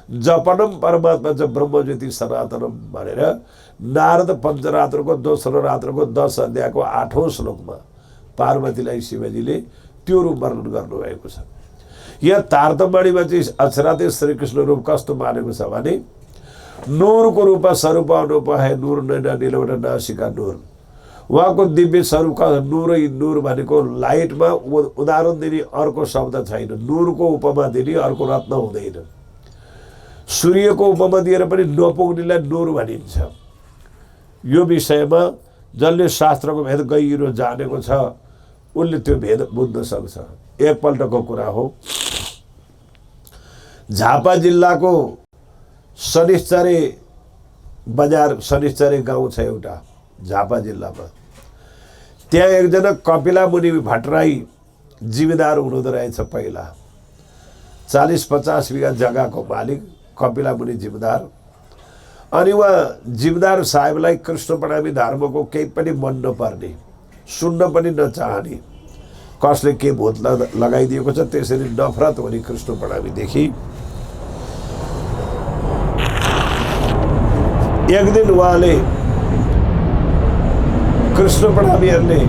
जपनम परमात्मा च ब्रह्मज्योति सनातनम भनेर नारद पञ्चरात्रको दोस्रो रात्रको 10 अध्यायको 8औं श्लोकमा पार्वतीलाई शिवजीले त्यो रूप वर्णन गर्नुभएको छ। यहाँ तारतम्यमा चाहिँ अक्षराते श्रीकृष्ण रूप कस्तो मानेको छ भने नूरको रूप स्वरूप अनुप है नूर नैना नीलवट नासिका नूर। उहाँको दिव्य स्वरूपका नूरै नूर भनेको लाइटमा उदाहरण दिने अर्को शब्द छैन। नूरको उपमा दिने अर्को रत्न हुँदैन। सूर्यको उपमा दिएर पनि नपुग्नेलाई नूर भनिन्छ। यो विषयमा जसले शास्त्रको भेद गहिरो जानेको छ उनले त्यो भेद बुझ्न सक्छ। एकपल्टको कुरा हो, झापा जिल्लाको शनिश्चरे बजार शनिश्चरे गाउँ छ एउटा झापा जिल्लामा। त्यहाँ एकजना कपिला मुनि भट्टराई जिम्मेदार हुनुहुँदो रहेछ। पहिला 40-50 बिघा जग्गाको मालिक कपिला मुनि जिम्मेदार। अनि उहाँ जिम्मेदार साहेबलाई कृष्ण प्रणामी धर्मको केही पनि मन नपर्ने, सुन्न पनि नचाहने, कसले के भूत लगाइदिएको छ त्यसरी नफरत हुने कृष्ण प्रणामीदेखि एक दिन उहाँले कृष्ण प्रणामीहरूले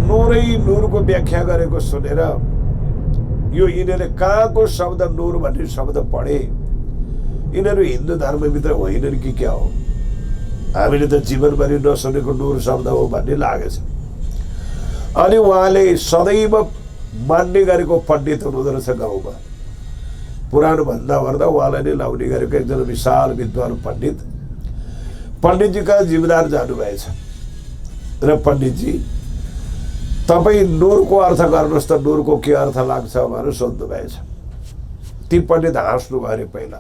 नूरै नूरको व्याख्या गरेको सुनेर यो यिनीहरूले कहाँको शब्द नूर भन्ने शब्द पढे, यिनीहरू हिन्दू धर्मभित्र होइनन् कि क्या हो, हामीले त जीवनभरि नसुनेको नूर शब्द हो भन्ने लागेछ। अनि उहाँले सदैव मान्ने गरेको पण्डित हुनुहुँदो रहेछ गाउँमा। पुराणभन्दा भन्दा उहाँलाई नै लाउने गरेको एकजना विशाल विद्वान पण्डितजीका जिम्मेदार जानुभएछ र पण्डितजी तपाईँ नूरको अर्थ गर्नुहोस् त नूरको के अर्थ लाग्छ भनेर सोध्नुभएछ। ती पण्डित हाँस्नु भयो। पहिला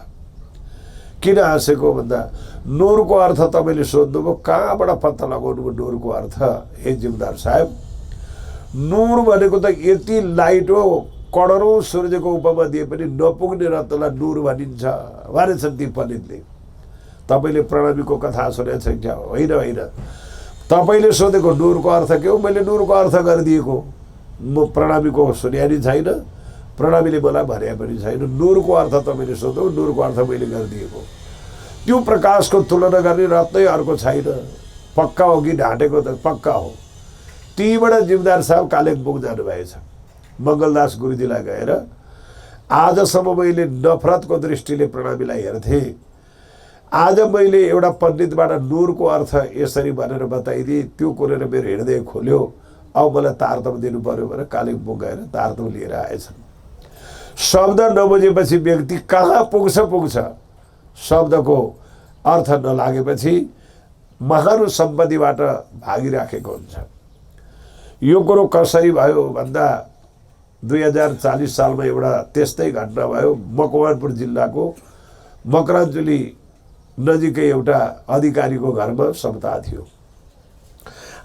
किन हाँसेको भन्दा नूरको अर्थ तपाईँले सोध्नुभयो, कहाँबाट पत्ता लगाउनुभयो नूरको अर्थ? हे जिम्मेदार साहेब, नूर भनेको त यति लाइट हो, करोडौँ सूर्यको उपमा दिए पनि नपुग्ने रत्नलाई नूर भनिन्छ भनेछन् ती पण्डितले। तपाईँले प्रणामीको कथा सुनेको छ क्या? होइन होइन, तपाईँले सोधेको नूरको अर्थ के हो? मैले नूरको अर्थ गरिदिएको, म प्रणामीको सुन्यानी छैन, प्रणामीले मलाई भने पनि छैन। नूरको अर्थ तपाईँले सोध्नु, नूरको अर्थ मैले गरिदिएको। त्यो प्रकाशको तुलना गर्ने रत्नै अर्को छैन। पक्का हो कि ढाँटेको? त पक्का हो। तीबाट जिम्मेदार साहब कालेबुङ जानुभएछ। मङ्गलदास गुरुजीलाई गएर आजसम्म मैले नफरतको दृष्टिले प्रणामीलाई हेर्थेँ, आज मैले एउटा पण्डितबाट नूरको अर्थ यसरी भनेर बताइदिएँ, त्यो कुरेर मेरो हृदय खोल्यो। अब मलाई तारतम दिनु पर्यो भनेर कालेबुङ गएर तारतम लिएर आएछन्। शब्द नबुझेपछि व्यक्ति कहाँ पुग्छ। शब्दको अर्थ नलागेपछि महान सम्पत्तिबाट भागिराखेको हुन्छ। यो कुरो कसरी भयो भन्दा 2040 सालमा एउटा त्यस्तै घटना भयो। मकवानपुर जिल्लाको मकराञ्जुली नजिकै एउटा अधिकारीको घरमा सप्ताह थियो।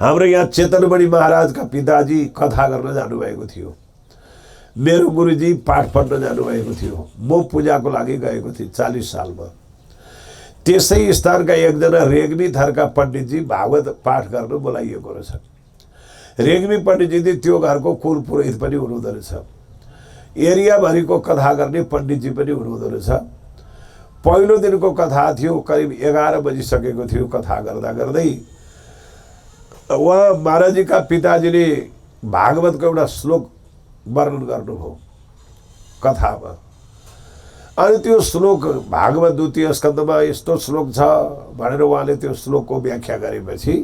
हाम्रो यहाँ चेतनमणि महाराजका पिताजी कथा गर्न जानुभएको थियो। मेरो गुरुजी पाठ पढ्न जानुभएको थियो। म पूजाको लागि गएको थिएँ 40 सालमा। त्यसै स्थानका एकजना रेग्मी थरका पण्डितजी भागवत पाठ गर्न बोलाइएको रहेछ। रेग्मी पण्डितजी त्यो घरको कुल पुरोहित पनि हुनुहुँदो रहेछ। एरियाभरिको कथा गर्ने पण्डितजी पनि हुनुहुँदो रहेछ। पहिलो दिनको कथा थियो, करिब 11 बजिसकेको थियो। कथा गर्दा गर्दै उहाँ महाराजीका पिताजीले भागवतको एउटा श्लोक वर्णन गर्नुभयो कथामा। अनि त्यो श्लोक भागवत 2 स्कन्धमा यस्तो श्लोक छ भनेर उहाँले त्यो श्लोकको व्याख्या गरेपछि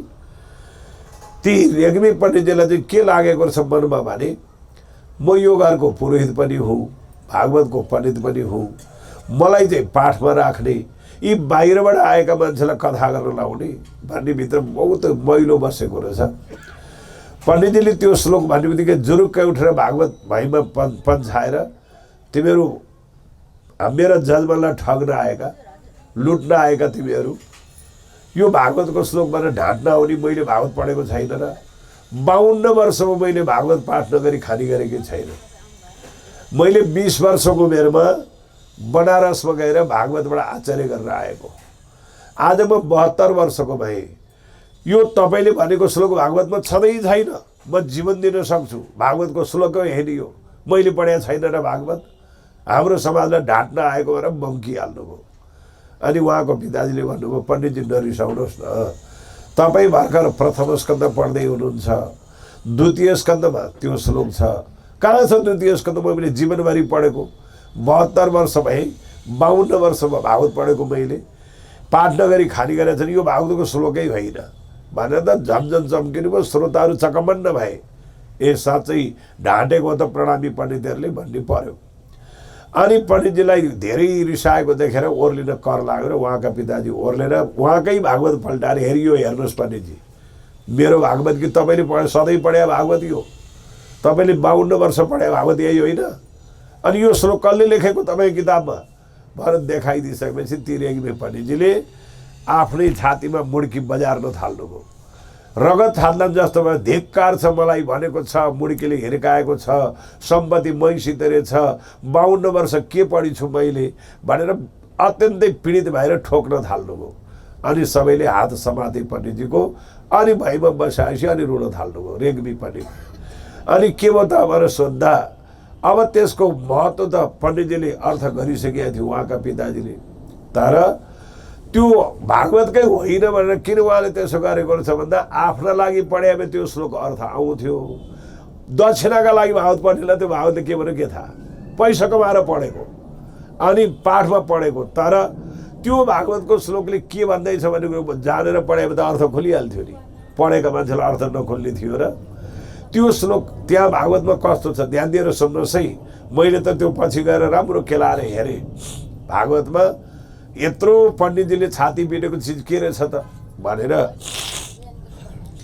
ती रेग्मी पण्डितजीलाई चाहिँ के लागेको रहेछ मनमा भने म यो घरको पुरोहित पनि हुँ, भागवतको पण्डित पनि हुँ, मलाई चाहिँ पाठमा राख्ने, यी बाहिरबाट आएका मान्छेलाई कथा गर्न लाउने भन्ने भित्र बहुत मैलो बसेको रहेछ। पण्डितजीले त्यो श्लोक भन्ने बित्तिकै जुरुक्कै उठेर भागवत भाइमा पन्छाएर तिमीहरू मेरा जजमानलाई ठग्न आएका, लुट्न आएका तिमीहरू, यो भागवतको श्लोकबाट ढाँट्न आउने, मैले भागवत पढेको छैन र 52 वर्षमा मैले भागवत पाठ नगरी खानी गरेकी छैन। मैले 20 वर्षको उमेरमा बनारसमा गएर भागवतबाट आचार्य गरेर आएको। आज म 72 वर्षको भएँ। यो तपाईँले भनेको श्लोक भागवतमा छँदै छैन। म जीवन दिन सक्छु। भागवतको श्लोकै हेरियो, मैले पढेको छैन र भागवत। हाम्रो समाजलाई ढाँट्न आएको भएर बम्किहाल्नुभयो। अनि उहाँको पिताजीले भन्नुभयो, पण्डितजी नरिसाउनुहोस् न, तपाईँ भर्खर प्रथम स्कन्द पढ्दै हुनुहुन्छ, द्वितीय स्कन्दमा त्यो श्लोक छ। कहाँ छ द्वितीय स्कन्द? मैले जीवनभरि पढेको। 72 वर्ष भए, 52 वर्षमा भागवत पढेको मैले। पाठ नगरी खाली गरेको छ। यो भागवतको श्लोकै होइन भनेर त झन्झन चम्किनु भयो। श्रोताहरू चकमन्न भए। ए साँच्चै ढाँटेको त प्रणामी पण्डितहरूले भन्ने पर्यो। अनि पण्डितजीलाई धेरै रिसाएको देखेर ओर्लिन कर लाग्यो र उहाँका पिताजी ओर्लेर उहाँकै भागवत पल्टाएर हेरियो, हेर्नुहोस् पण्डितजी, मेरो भागवत कि तपाईँले पढे सधैँ पढे भागवत यो? तपाईँले 52 वर्ष पढे भागवत यही होइन? अनि यो श्लोक कसले लेखेको तपाईँको किताबमा भनेर देखाइदिइसकेपछि तिरेग्मे पण्डितजीले आफ्नै छातीमा मुड्की बजार्न थाल्नुभयो। रगत छाड्ला जस्तो भयो। धिक्कार छ, मलाई भनेको छ, मुड्कीले हिर्काएको छ, सम्पत्ति मैसित रहेछ, 52 वर्ष के पढिछु मैले भनेर अत्यन्तै पीडित भएर ठोक्न थाल्नुभयो। अनि सबैले हात समाते पण्डितजीको। अनि भैमा बसाएपछि अनि रुन थाल्नुभयो रेग्मी पण्डित। अनि के भयो त भनेर सोद्धा अब त्यसको महत्त्व त पण्डितजीले अर्थ गरिसकेका थियो उहाँका पिताजीले। तर त्यो भागवतकै होइन भनेर किन उहाँले त्यसो गरेको छ भन्दा आफ्ना लागि पढे भने त्यो श्लोक अर्थ आउँथ्यो। दक्षिणाका लागि भागवत पढ्नेलाई त्यो भागवत के भने के थाहा? पैसा कमाएर पढेको अनि पाठमा पढेको। तर त्यो भागवतको श्लोकले के भन्दैछ भने जानेर पढे भने त अर्थ खोलिहाल्थ्यो नि। पढेका मान्छेलाई अर्थ नखोल्ने थियो र? त्यो श्लोक त्यहाँ भागवतमा कस्तो छ ध्यान दिएर सुन्नुहोस् है। मैले त त्यो पछि गएर राम्रो केलाएर हेरेँ। भागवतमा यत्रो पण्डितजीले छाती पिटेको चिज के रहेछ त भनेर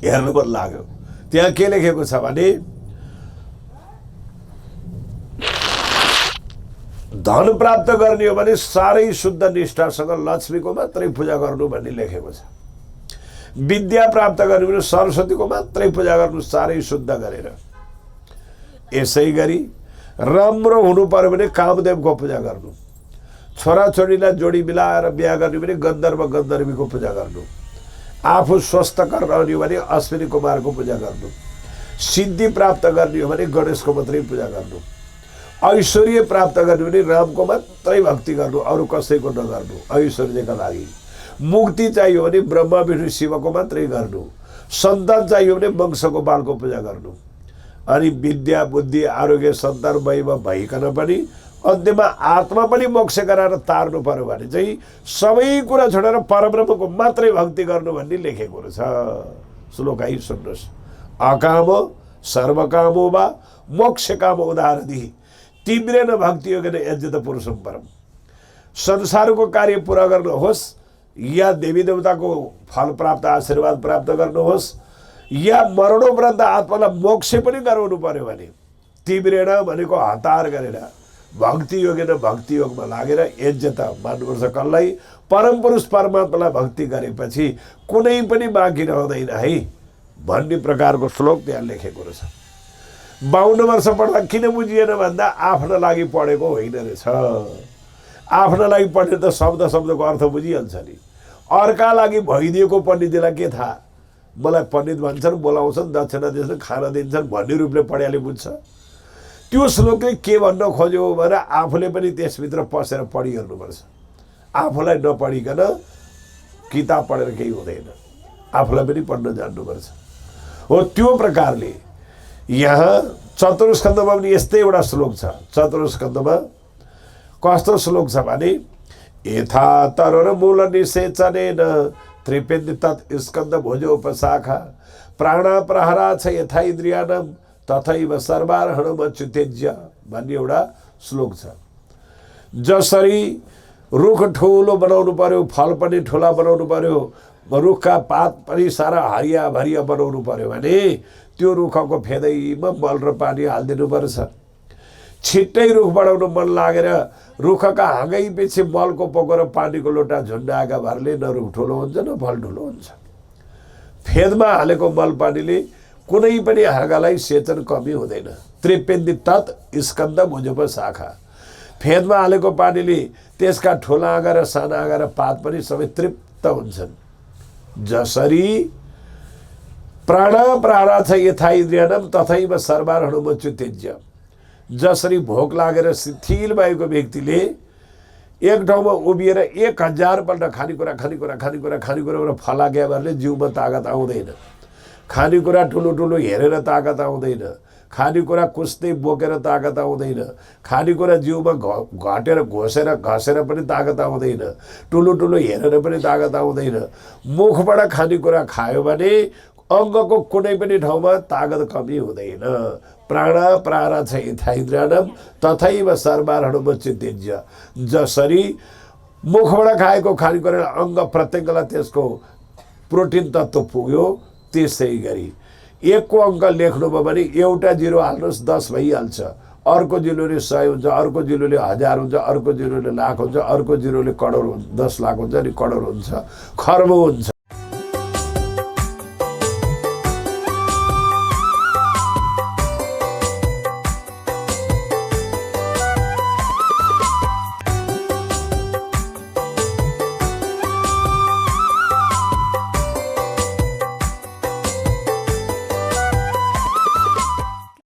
हेर्नु मन लाग्यो। त्यहाँ के लेखेको छ भने धन प्राप्त गर्ने हो भने साह्रै शुद्ध निष्ठासँग लक्ष्मीको मात्रै पूजा गर्नु भन्ने लेखेको छ। विद्या प्राप्त गर्ने भने सरस्वतीको मात्रै पूजा गर्नु साह्रै शुद्ध गरेर। यसै गरी राम्रो हुनु पर्यो भने कामदेवको पूजा गर्नु। छोराछोरीलाई जोडी मिलाएर बिहा गर्ने भने गन्धर्व गन्धर्वीको पूजा गर्नु। आफू स्वस्थकर रहने हो भने अश्विनी कुमारको पूजा गर्नु। सिद्धि प्राप्त गर्ने हो भने गणेशको मात्रै पूजा गर्नु। ऐश्वर्य प्राप्त गर्ने भने रामको मात्रै भक्ति गर्नु, अरू कसैको नगर्नु ऐश्वर्यका लागि। मुक्ति चाहियो भने ब्रह्मा विष्णु शिवको मात्रै गर्नु। सन्तान चाहियो भने वंशको बालको पूजा गर्नु। अनि विद्या बुद्धि आरोग्य सन्तान वैभव भइकन पनि अन्त्यमा आत्मा पनि मोक्ष गराएर तार्नु पर्यो भने चाहिँ सबै कुरा छोडेर परब्रह्मको मात्रै भक्ति गर्नु भन्ने लेखेको रहेछ। श्लोक है सुन्नुहोस्। अकामो सर्वकामो वा मोक्ष काम उदाहरणी तिम्रेन भक्ति योगेन यज्ञत पुरुषम परम। संसारको कार्य पुरा गर्नुहोस् या देवी देवताको फल प्राप्त आशीर्वाद प्राप्त गर्नुहोस् या मरणोपरान्त आत्मालाई मोक्ष पनि गराउनु पर्यो भने तिम्रेन भनेको हतार गरेर भक्ति योगेन भक्ति योगमा लागेर यज्ञता मान्नुपर्छ। कसलाई? परमपुरुष परमात्मालाई भक्ति गरेपछि कुनै पनि बाँकी रहँदैन है भन्ने प्रकारको श्लोक त्यहाँ लेखेको रहेछ। 52 वर्ष पढ्दा किन बुझिएन भन्दा आफ्ना लागि पढेको होइन रहेछ। आफ्ना लागि पढ्ने त शब्द शब्दको अर्थ बुझिहाल्छ नि। अर्का लागि भइदिएको पण्डितजीलाई के थाहा? मलाई पण्डित भन्छन्, बोलाउँछन्, दक्षिणा दिन्छन्, खाना दिन्छन् भन्ने रूपले पढ्याले बुझ्छ। त्यो श्लोकले के भन्न खोज्यो भनेर आफूले पनि त्यसभित्र पसेर पढिहेर्नुपर्छ। आफूलाई नपढिकन किताब पढेर केही हुँदैन। आफूलाई पनि पढ्न जान्नुपर्छ। हो त्यो प्रकारले यहाँ चतुर्स्कन्धमा पनि यस्तै एउटा श्लोक छ। चतुर्स्कन्धमा कस्तो श्लोक छ भने यथा तरुण मूल निषेचनेन त्रिपेन्द्र तत् स्कन्द भुजोपशाखा प्राण प्रहरा छ यथा इन्द्रियाणाम तथैव सर्वार्हणम अच्युतेज्य भन्ने एउटा श्लोक छ। जसरी रुख ठुलो बनाउनु पर्यो, फल पनि ठुला बनाउनु पर्यो, रुखका पात पनि सारा हरिया भरिया बनाउनु पर्यो भने त्यो रुखको फेदैमा मल र पानी हालिदिनुपर्छ। छिट्टै रुख बढाउन मन लागेर रुखका हाँगै पछि मलको पोको र पानीको लोटा झुन्डाएका भरले न रुख ठुलो हुन्छ न फल ठुलो हुन्छ। फेदमा हालेको मल पानीले कुनै पनि हाँगालाई सेचन कमी हुँदैन। त्रिपेन्दी तत् स्कन्द मुजुब शाखा, फेदमा हालेको पानीले त्यसका ठुला आँगा र साना आँगा र पात पनि सबै तृप्त हुन्छन्। जसरी प्राण प्राणाथ यथा इन्द्रियनम तथैव सर्वारहणुमच्यु त्यज्य, जसरी भोक लागेर शिथिल भएको व्यक्तिले एक ठाउँमा उभिएर 1000 पल्ट खानेकुरा र फलाक्या भरले जिउमा तागत आउँदैन। खानेकुरा ठुलो ठुलो हेरेर तागत आउँदैन, खानेकुरा कुस्दै बोकेर तागत आउँदैन, खानेकुरा जिउमा घटेर घसेर पनि तागत आउँदैन, ठुलो ठुलो हेरेर पनि तागत आउँदैन। मुखबाट खानेकुरा खायो भने अङ्गको कुनै पनि ठाउँमा तागत कमी हुँदैन। प्राण प्रारथ यथा इन्द्रियनम तथैव सर्वारहणुमच्यु त्यज्य, जसरी मुखबाट खाएको खानेकुरा अङ्ग प्रत्यङ्गलाई त्यसको प्रोटिन तत्त्व पुग्यो, त्यसै गरी 1 को अङ्क लेख्नुभयो भने एउटा 0 हाल्नुहोस् 10 भइहाल्छ। अर्को 0ले 100 हुन्छ, अर्को 0ले 1000 हुन्छ, अर्को 0ले लाख हुन्छ, अर्को 0ले करोड हुन्छ, 10 लाख हुन्छ, अनि करोड हुन्छ, खर्ब हुन्छ।